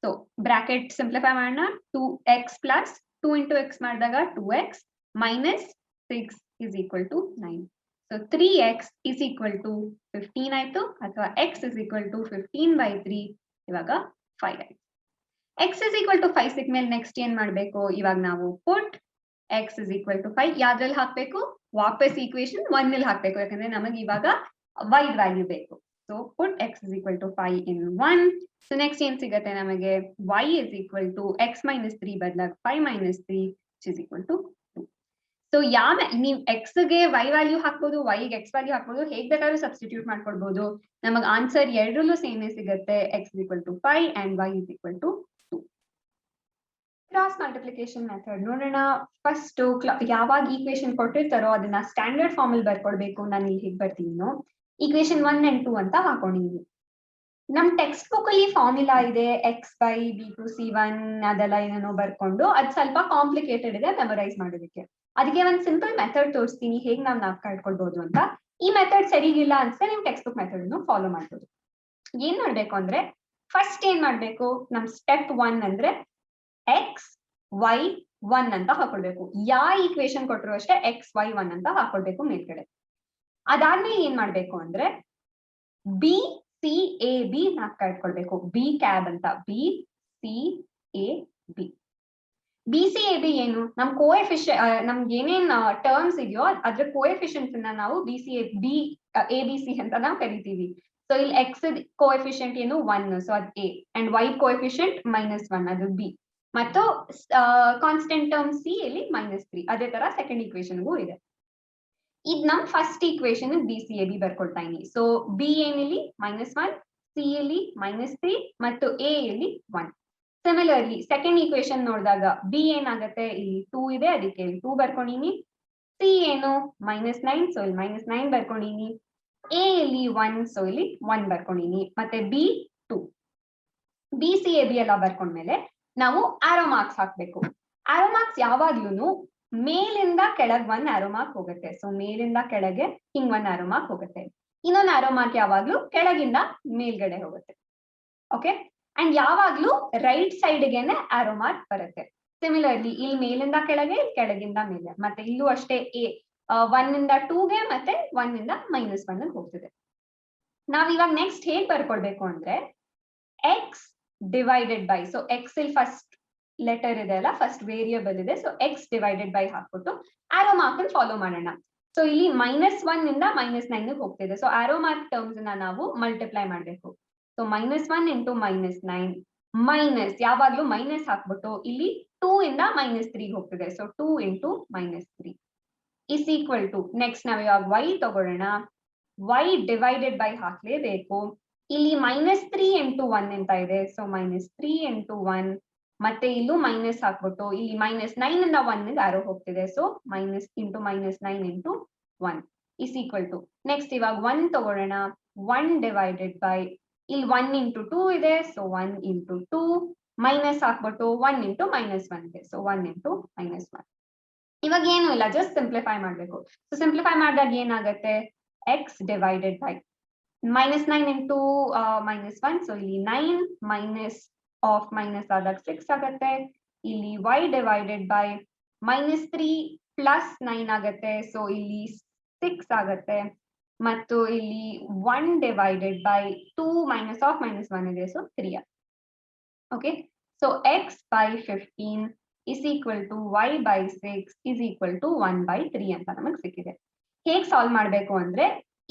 ಸೊ ಬ್ರಾಕೆಟ್ ಸಿಂಪ್ಲಿಫೈ ಮಾಡೋಣ, 2x plus 2 into x ಮಾಡಿದಾಗ 2x minus 6 is equal to 9. So 3x is equal to 15 ಆಯ್ತು, ಅಥವಾ x is equal to 15/3 ಇವಾಗ 5 ಆಯ್ತು. x is equal to 5 ಸಿಕ್ಕ ಮೇಲೆ next ಏನ್ ಮಾಡ್ಬೇಕು, ಇವಾಗ ನಾವು ಪುಟ್ x is equal to 5 ಯಾವ್ದ್ರಲ್ಲಿ ಹಾಕ್ಬೇಕು, ವಾಪಸ್ ಈಕ್ವೇಶನ್ 1 ಅಲ್ಲಿ ಹಾಕ್ಬೇಕು, ಯಾಕಂದ್ರೆ ನಮಗೆ ಇವಾಗ y ವ್ಯಾಲ್ಯೂ ಬೇಕು. So put x is equal to 5 in 1. So next ಏನ್ ಸಿಗತ್ತೆ ನಮಗೆ, y is equal to x minus 3 ಬದಲಾಗಿ 5 minus 3 which is equal to 2. So ನೀವು x ಗೆ y ವ್ಯಾಲ್ಯೂ ಹಾಕ್ಬೋದು, y ಗೆ x ವ್ಯಾಲ್ಯೂ ಹಾಕ್ಬೋದು, ಹೇಗ್ ಬೇಕಾದ್ರೂ ಸಬ್ಸ್ಟಿಟ್ಯೂಟ್ ಮಾಡ್ಕೊಳ್ಬಹುದು. ನಮಗೆ ಆನ್ಸರ್ ಎರಡರಲ್ಲೂ ಸೇಮ್ ಸಿಗತ್ತೆ, x is equal to 5 and y is equal to 2. Cross multiplication method ನೋಡೋಣ. ಫಸ್ಟ್ ಯಾವಾಗ ಈಕ್ವೇಶನ್ ಕೊಟ್ಟಿರ್ತಾರೋ ಅದನ್ನ ಸ್ಟ್ಯಾಂಡರ್ಡ್ ಫಾರ್ಮ್ ಅಲ್ಲಿ ಬರ್ಕೊಳ್ಬೇಕು. ನಾನು ಇಲ್ಲಿ ಹೇಗ್ ಬರ್ತೀನೋ ಈಕ್ವೇಶನ್ 1 and 2 ಅಂತ ಹಾಕೊಂಡಿದ್ದೀನಿ. ನಮ್ ಟೆಕ್ಸ್ಟ್ ಬುಕ್ ಅಲ್ಲಿ ಫಾರ್ಮುಲಾ ಇದೆ, x/b2c1 ಅದೆಲ್ಲ ಏನೇನೋ ಬರ್ಕೊಂಡು ಅದು ಸ್ವಲ್ಪ ಕಾಂಪ್ಲಿಕೇಟೆಡ್ ಇದೆ ಮೆಮೊರೈಸ್ ಮಾಡೋದಕ್ಕೆ. ಅದಕ್ಕೆ ಒಂದು ಸಿಂಪಲ್ ಮೆಥಡ್ ತೋರಿಸ್ತೀನಿ ಹೇಗ್ ನಾವು ಕಾಡ್ಕೊಳ್ಬಹುದು ಅಂತ. ಈ ಮೆಥಡ್ ಸರಿಗಿಲ್ಲ ಅನ್ಸುತ್ತೆ, ನೀವು ಟೆಕ್ಸ್ಟ್ ಬುಕ್ ಮೆಥಡ್ ಅನ್ನು ಫಾಲೋ ಮಾಡ್ಬೋದು. ಏನ್ ಮಾಡ್ಬೇಕು ಅಂದ್ರೆ, ಫಸ್ಟ್ ಏನ್ ಮಾಡ್ಬೇಕು, ನಮ್ ಸ್ಟೆಪ್ 1 ಅಂದ್ರೆ x y 1 ಅಂತ ಹಾಕೊಳ್ಬೇಕು. ಯಾವ ಈಕ್ವೇಶನ್ ಕೊಟ್ಟರು ಅಷ್ಟೇ x y 1 ಅಂತ ಹಾಕೊಳ್ಬೇಕು ಮೇಲ್ಗಡೆ. ಅದಾದ್ಮೇಲೆ ಏನ್ ಮಾಡ್ಬೇಕು ಅಂದ್ರೆ b c a b ನಾಲ್ಕು ಇಟ್ಕೊಳ್ಬೇಕು, b ಕ್ಯಾಬ್ ಅಂತ, b c a b. BCAB ಏನು ನಮ್ ಕೋಎಫಿಷಿಯಂಟ್ ನಮ್ಗೆ ಏನೇನ್ ಟರ್ಮ್ಸ್ ಇದೆಯೋ ಅದ್ರ ಕೋಎಫಿಷಿಯಂಟ್ಸ್ ನಾವು BCAB ABC ಅಂತ ನಾವು ಕರಿತೀವಿ. ಸೊ ಇಲ್ಲಿ ಎಕ್ಸ್ ಕೋಎಫಿಷಿಯಂಟ್ ಏನು 1, ಸೊ ಅದು A, ಅಂಡ್ y ಕೋಎಫಿಷಿಯಂಟ್ -1 ಅದು B, ಮತ್ತು ಕಾನ್ಸ್ಟೆಂಟ್ ಟರ್ಮ್ C ಇಲ್ಲಿ -3. ಅದೇ ತರ ಸೆಕೆಂಡ್ ಈಕ್ವೇಶನ್ಗೂ ಇದೆ. ಇದು ನಮ್ ಫಸ್ಟ್ ಈಕ್ವೇಶನ್ BCAB ಬರ್ಕೊಳ್ತಾ ಇದೀನಿ. ಸೊ B ಏನಿಲ್ಲಿ -1, C ಇಲ್ಲಿ -3 ಮತ್ತು A ಇಲ್ಲಿ 1. ಸಿಮಿಲರ್ಲಿ ಸೆಕೆಂಡ್ ಈಕ್ವೇಶನ್ ನೋಡಿದಾಗ B ಏನಾಗುತ್ತೆ, ಇಲ್ಲಿ 2 ಇದೆ, ಅದಕ್ಕೆ ಇಲ್ಲಿ 2 ಬರ್ಕೊಂಡಿನಿ. C ಏನು -9, ಸೊ ಇಲ್ಲಿ -9 ಬರ್ಕೊಂಡಿನಿ. A ಇಲ್ಲಿ 1, ಸೊ ಇಲ್ಲಿ 1 ಬರ್ಕೊಂಡಿನಿ. ಮತ್ತೆ B 2. BCAB ಎಲ್ಲ ಬರ್ಕೊಂಡ್ಮೇಲೆ ನಾವು ಆರೋ ಮಾರ್ಕ್ಸ್ ಹಾಕ್ಬೇಕು. ಆರೋ ಮಾರ್ಕ್ಸ್ ಯಾವಾಗ್ಲೂ ಮೇಲಿಂದ ಕೆಳಗ್ 1 ಆರೋ ಮಾರ್ಕ್ ಹೋಗುತ್ತೆ. ಸೊ ಮೇಲಿಂದ ಕೆಳಗೆ ಹಿಂಗ್ 1 ಆರೋ ಮಾರ್ಕ್ ಹೋಗುತ್ತೆ. ಇನ್ನೊಂದು ಆರೋ ಮಾರ್ಕ್ ಯಾವಾಗ್ಲೂ ಕೆಳಗಿಂದ ಮೇಲ್ಗಡೆ ಹೋಗುತ್ತೆ. ಓಕೆ, ಅಂಡ್ ಯಾವಾಗ್ಲೂ ರೈಟ್ ಸೈಡ್ಗೆನೆ ಆರೋ ಮಾರ್ಕ್ ಬರುತ್ತೆ. ಸಿಮಿಲರ್ಲಿ ಇಲ್ಲಿ ಮೇಲಿಂದ ಕೆಳಗೆ, ಕೆಳಗಿಂದ ಮೇಲೆ, ಮತ್ತೆ ಇಲ್ಲೂ ಅಷ್ಟೇ A 1 ಇಂದ 2ಗೆ ಮತ್ತೆ 1 ಇಂದ -1 ಹೋಗ್ತಿದೆ. ನಾವ್ ಇವಾಗ ನೆಕ್ಸ್ಟ್ ಹೇಗ್ ಬರ್ಕೊಳ್ಬೇಕು ಅಂದ್ರೆ x divided by, so x ಇಲ್ಲಿ ಫಸ್ಟ್ ಲೆಟರ್ ಇದೆ ಅಲ್ಲ, ಫಸ್ಟ್ ವೇರಿಯಬಲ್ ಇದೆ, ಸೊ x ಡಿವೈಡೆಡ್ ಬೈ ಹಾಕ್ಬಿಟ್ಟು ಆರೋ ಮಾರ್ಕ್ ಅನ್ನು ಫಾಲೋ ಮಾಡೋಣ. ಸೊ ಇಲ್ಲಿ -1 ಇಂದ -9 ಹೋಗ್ತಿದೆ. ಸೊ ಆರೋ ಮಾರ್ಕ್ ಟರ್ಮ್ಸ್ ನಾವು ಮಲ್ಟಿಪ್ಲೈ ಮಾಡ್ಬೇಕು. ಸೊ -1 ಇಂಟು -9 ಮೈನಸ್, ಯಾವಾಗ್ಲೂ ಮೈನಸ್ ಹಾಕ್ಬಿಟ್ಟು ಇಲ್ಲಿ 2 ಇಂದ -3 ಹೋಗ್ತಿದೆ. So 2 into -3 is equal to, next ನಾವ್ ಇವಾಗ y ತಗೊಳ್ಳೋಣ. y ಡಿವೈಡೆಡ್ ಬೈ ಹಾಕ್ಲೇಬೇಕು. ಇಲ್ಲಿ -3 ಇಂಟು 1 ಅಂತ ಇದೆ. ಸೊ -3 ಇಂಟು 1, ಮತ್ತೆ ಇಲ್ಲೂ ಮೈನಸ್ ಹಾಕ್ಬಿಟ್ಟು ಇಲ್ಲಿ -9 ಇಂದ 1 ಆರೋ ಹೋಗ್ತಿದೆ. So -9 into 1 is equal to, next ಇವಾಗ 1 ತಗೊಳ್ಳೋಣ. 1 ಡಿವೈಡೆಡ್ ಬೈ, ಇಲ್ಲಿ 1 ಇಂಟು 2 ಇದೆ. ಸೊ 1 ಇಂಟು 2 ಮೈನಸ್ ಹಾಕ್ಬಿಟ್ಟು 1 ಇಂಟು -1 ಇದೆ. So 1 into -1. ಇವಾಗ ಏನು ಇಲ್ಲ, ಜಸ್ಟ್ ಸಿಂಪ್ಲಿಫೈ ಮಾಡ್ಬೇಕು. ಸೊ ಸಿಂಪ್ಲಿಫೈ ಮಾಡಿದಾಗ ಏನಾಗುತ್ತೆ, x divided by -9 into -1, so ಇಲ್ಲಿ 9 ಮೈನಸ್ ಆಫ್ ಮೈನಸ್ ಆದಾಗ 6 ಆಗುತ್ತೆ. ಇಲ್ಲಿ y ಡಿವೈಡೆಡ್ ಬೈ -3 ಪ್ಲಸ್ 9 ಆಗುತ್ತೆ. ಸೊ ಇಲ್ಲಿ 6 ಆಗುತ್ತೆ. ಮತ್ತು ಇಲ್ಲಿ 1 ಡಿವೈಡೆಡ್ ಬೈ 2 ಮೈನಸ್ ಆಫ್ -1 ಇದೆ. So 3. Okay, so x by 15 is equal to y by 6 is equal to 1/3 ಅಂತ ನಮಗೆ ಸಿಕ್ಕಿದೆ. ಹೇಗ್ ಸಾಲ್ವ್ ಮಾಡ್ಬೇಕು ಅಂದ್ರೆ,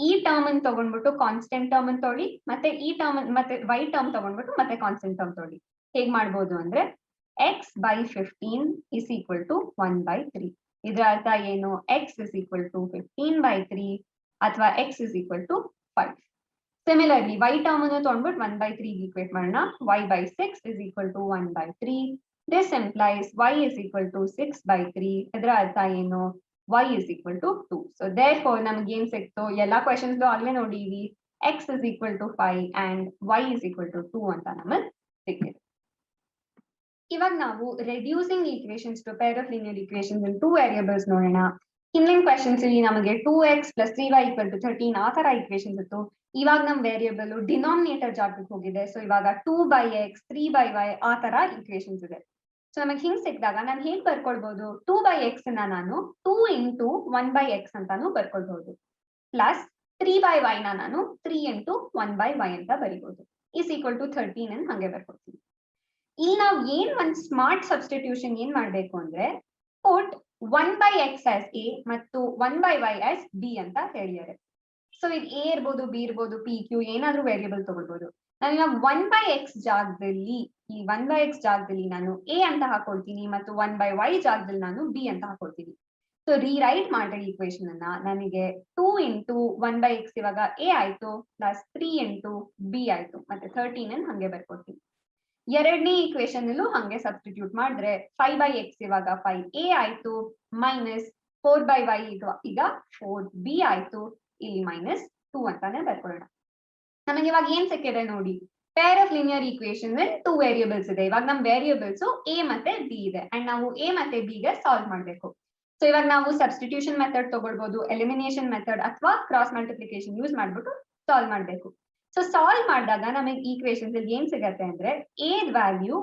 ಈ ಟರ್ಮ್ ಅನ್ನು ತಗೊಂಡ್ಬಿಟ್ಟು ಕಾನ್ಸ್ಟೆಂಟ್ ಟರ್ಮ್ ಅನ್ನು ತೊಳಿ, ಮತ್ತೆ ಈ ಟರ್ಮ್ ಮತ್ತೆ y ಟರ್ಮ್ ತಗೊಂಡ್ಬಿಟ್ಟು ಮತ್ತೆ ಕಾನ್ಸ್ಟೆಂಟ್ ಟರ್ಮ್ ತೊಳಿ. ಹೇಗ್ ಮಾಡ್ಬೋದು ಅಂದ್ರೆ x by 15 is equal to 1/3. ಇದರ ಅರ್ಥ ಏನು, x is equal to 15/3 ಅಥವಾ x is equal to 5. Similarly y term ಅನ್ನು ತಗೊಂಡ್ಬಿಟ್ಟು 1/3 ಈಕ್ವೇಟ್ ಮಾಡೋಣ. y by 6 is equal to 1/3. This implies y is equal to 6/3. ಇದರ ಅರ್ಥ ಏನು, y is equal to 2. So therefore ನಮಗೆ ಏನ್ ಸಿಕ್ತು, ಎಲ್ಲಾ ಕ್ವೆಶ್ಚನ್ಸ್ ಆಗ್ಲೇ ನೋಡಿವಿ, x is equal to 5 and y is equal to 2 ಅಂತ ನಮಗೆ ಸಿಕ್ಕಿದೆ. ಇವಾಗ ನಾವು reducing equations to pair of linear equations in 2 variables ನೋಡೋಣ. ಹಿಂದಿನ ಕ್ವೆಶ್ಚನ್ಸ್ ಇಲ್ಲಿ ನಮಗೆ 2x + 3y = 13 ಆ ತರ ಈಕ್ವೇಶನ್ಸ್ ಇತ್ತು. ಇವಾಗ ನಮ್ ವೇರಿಯೇಬಲ್ ಡಿನಾಮಿನೇಟರ್ ಜಾಗಕ್ಕೆ ಹೋಗಿದೆ. ಸೊ ಇವಾಗ 2/x 3/y ಆ ತರ ಈಕ್ವೇಶನ್ಸ್ ಇದೆ. ಸೊ ನಮಗೆ ಹಿಂಗ್ ಸಿಕ್ಕಿದಾಗ ನಾನು ಹೇಗ್ ಬರ್ಕೊಳ್ಬಹುದು, 2/x ನ ನಾನು 2 ಇಂಟು 1/x ಅಂತಾನು ಬರ್ಕೊಳ್ಬಹುದು, ಪ್ಲಸ್ 3/y ನ ನಾನು 3 ಇಂಟು 1/y ಅಂತ ಬರೀಬಹುದು. ಇಸ್ ಈಕ್ವಲ್ ಟು 13 ಅಂತ ಹಂಗೆ ಬರ್ಕೊಳ್ತೀನಿ. ಇಲ್ಲಿ ನಾವು ಏನ್ ಒಂದ್ ಸ್ಮಾರ್ಟ್ ಸಬ್ಸ್ಟಿಟ್ಯೂಷನ್ ಏನ್ ಮಾಡ್ಬೇಕು ಅಂದ್ರೆ, ಪುಟ್ 1/x as a ಮತ್ತು 1/y as b ಅಂತ ಹೇಳಿದ್ದಾರೆ. ಸೊ ಇದು a ಇರ್ಬೋದು, b ಇರ್ಬೋದು, p q ಏನಾದ್ರೂ ವೇರಿಯೇಬಲ್ ತಗೊಳ್ಬಹುದು. ನಾನು ಇವಾಗ 1/x ಜಾಗದಲ್ಲಿ, ಈ 1/x ಜಾಗದಲ್ಲಿ ನಾನು a ಅಂತ ಹಾಕೊಳ್ತೀನಿ ಮತ್ತು 1/y ಜಾಗದಲ್ಲಿ ನಾನು b ಅಂತ ಹಾಕೊಳ್ತೀನಿ. ಸೊ ರೀರೈಟ್ ಮಾಡಿದ್ರೆ ಈಕ್ವೇಶನ್ ಅನ್ನ ನನಗೆ 2 ಇಂಟು 1/x ಇವಾಗ a ಆಯ್ತು, ಪ್ಲಸ್ 3 ಇಂಟು b ಆಯ್ತು, ಮತ್ತೆ 13 ಅನ್ನು ಹಂಗೆ ಬರ್ಕೊಡ್ತೀನಿ. ಎರಡನೇ ಈಕ್ವೇಶನ್ ಅಲ್ಲೂ ಹಂಗೆ ಸಬ್ಸ್ಟಿಟ್ಯೂಟ್ ಮಾಡಿದ್ರೆ 5/x ಇವಾಗ 5a ಆಯ್ತು, ಮೈನಸ್ 4/y ಈಗ 4b ಆಯ್ತು, ಇಲ್ಲಿ -2 ಅಂತಾನೆ ಬರ್ಕೊಳ್ಳೋಣ. ನಮಗೆ ಇವಾಗ ಏನ್ ಸಿಕ್ಕಿದೆ ನೋಡಿ, peer of linear equation 2 variables ಇದೆ. ಇವಾಗ ನಮ್ ವೇರಿಯೇಬಲ್ಸ್ a ಮತ್ತೆ b ಇದೆ, ಅಂಡ್ ನಾವು a ಮತ್ತೆ b ಗೆ ಸಾಲ್ವ್ ಮಾಡ್ಬೇಕು. ಸೊ ಇವಾಗ ನಾವು ಸಬ್ಸ್ಟಿಟ್ಯೂಷನ್ ಮೆಥಡ್ ತಗೊಳ್ಬಹುದು, ಎಲಿಮಿನೇಷನ್ ಮೆಥಡ್ ಅಥವಾ ಕ್ರಾಸ್ ಮಲ್ಟಿಪ್ಲಿಕೇಶನ್ ಯೂಸ್ ಮಾಡ್ಬಿಟ್ಟು ಸಾಲ್ವ್ ಮಾಡ್ಬೇಕು. ಸೊ ಸಾಲ್ವ್ ಮಾಡಿದಾಗ ನಮಗೆ ಈಕ್ವೇಶನ್ಸ್ ಅಲ್ಲಿ ಏನ್ ಸಿಗತ್ತೆ ಅಂದ್ರೆ, a ವ್ಯಾಲ್ಯೂ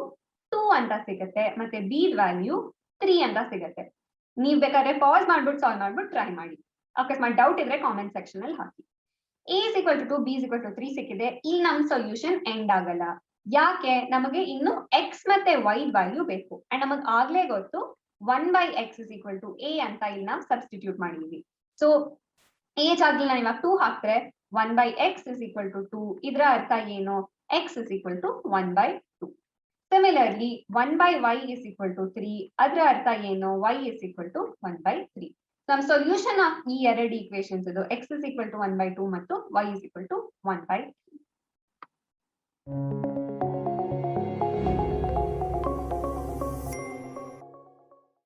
2 ಅಂತ ಸಿಗತ್ತೆ, ಮತ್ತೆ b ವ್ಯಾಲ್ಯೂ 3 ಅಂತ ಸಿಗತ್ತೆ. ನೀವ್ ಬೇಕಾದ್ರೆ ಪಾಸ್ ಮಾಡ್ಬಿಟ್ಟು ಸಾಲ್ವ್ ಮಾಡ್ಬಿಟ್ಟು ಟ್ರೈ ಮಾಡಿ. ಅಕಸ್ಮಾತ್ ಡೌಟ್ ಇದ್ರೆ ಕಾಮೆಂಟ್ ಸೆಕ್ಷನ್ ಅಲ್ಲಿ ಹಾಕಿ. a is equal to 2, b is equal to 3 ಸಿಕ್ಕಿದೆ. ಇಲ್ಲಿ ನಮ್ ಸೊಲ್ಯೂಷನ್ ಎಂಡ್ ಆಗಲ್ಲ. ಯಾಕೆ ನಮಗೆ ಇನ್ನು x ಮತ್ತೆ y ವ್ಯಾಲ್ಯೂ ಬೇಕು ಅಂಡ್ ನಮಗ್ ಆಗ್ಲೇ ಗೊತ್ತು 1/x is equal to a ಅಂತ ಇಲ್ಲಿ ನಾವು ಸಬ್ಸ್ಟಿಟ್ಯೂಟ್ ಮಾಡಿದೀವಿ ಸೊ a ಜಾಗದಲ್ಲಿ ನಾನು ಇವಾಗ 2 ಹಾಕ್ತಾರೆ 1/x is equal to 2 ಇದರ ಅರ್ಥ ಏನು x is equal to 1/2 similarly 1/y is equal to 3 ಅದರ ಅರ್ಥ ಏನು y is equal to 1/3 ನಮ್ಮ ಸೊಲ್ಯೂಷನ್ ಆಫ್ ಈ ಎರಡು ಈಕ್ವೇಶನ್ಸ್ ಇದು x is equal to 1/2 ಮತ್ತು y is equal to 1/3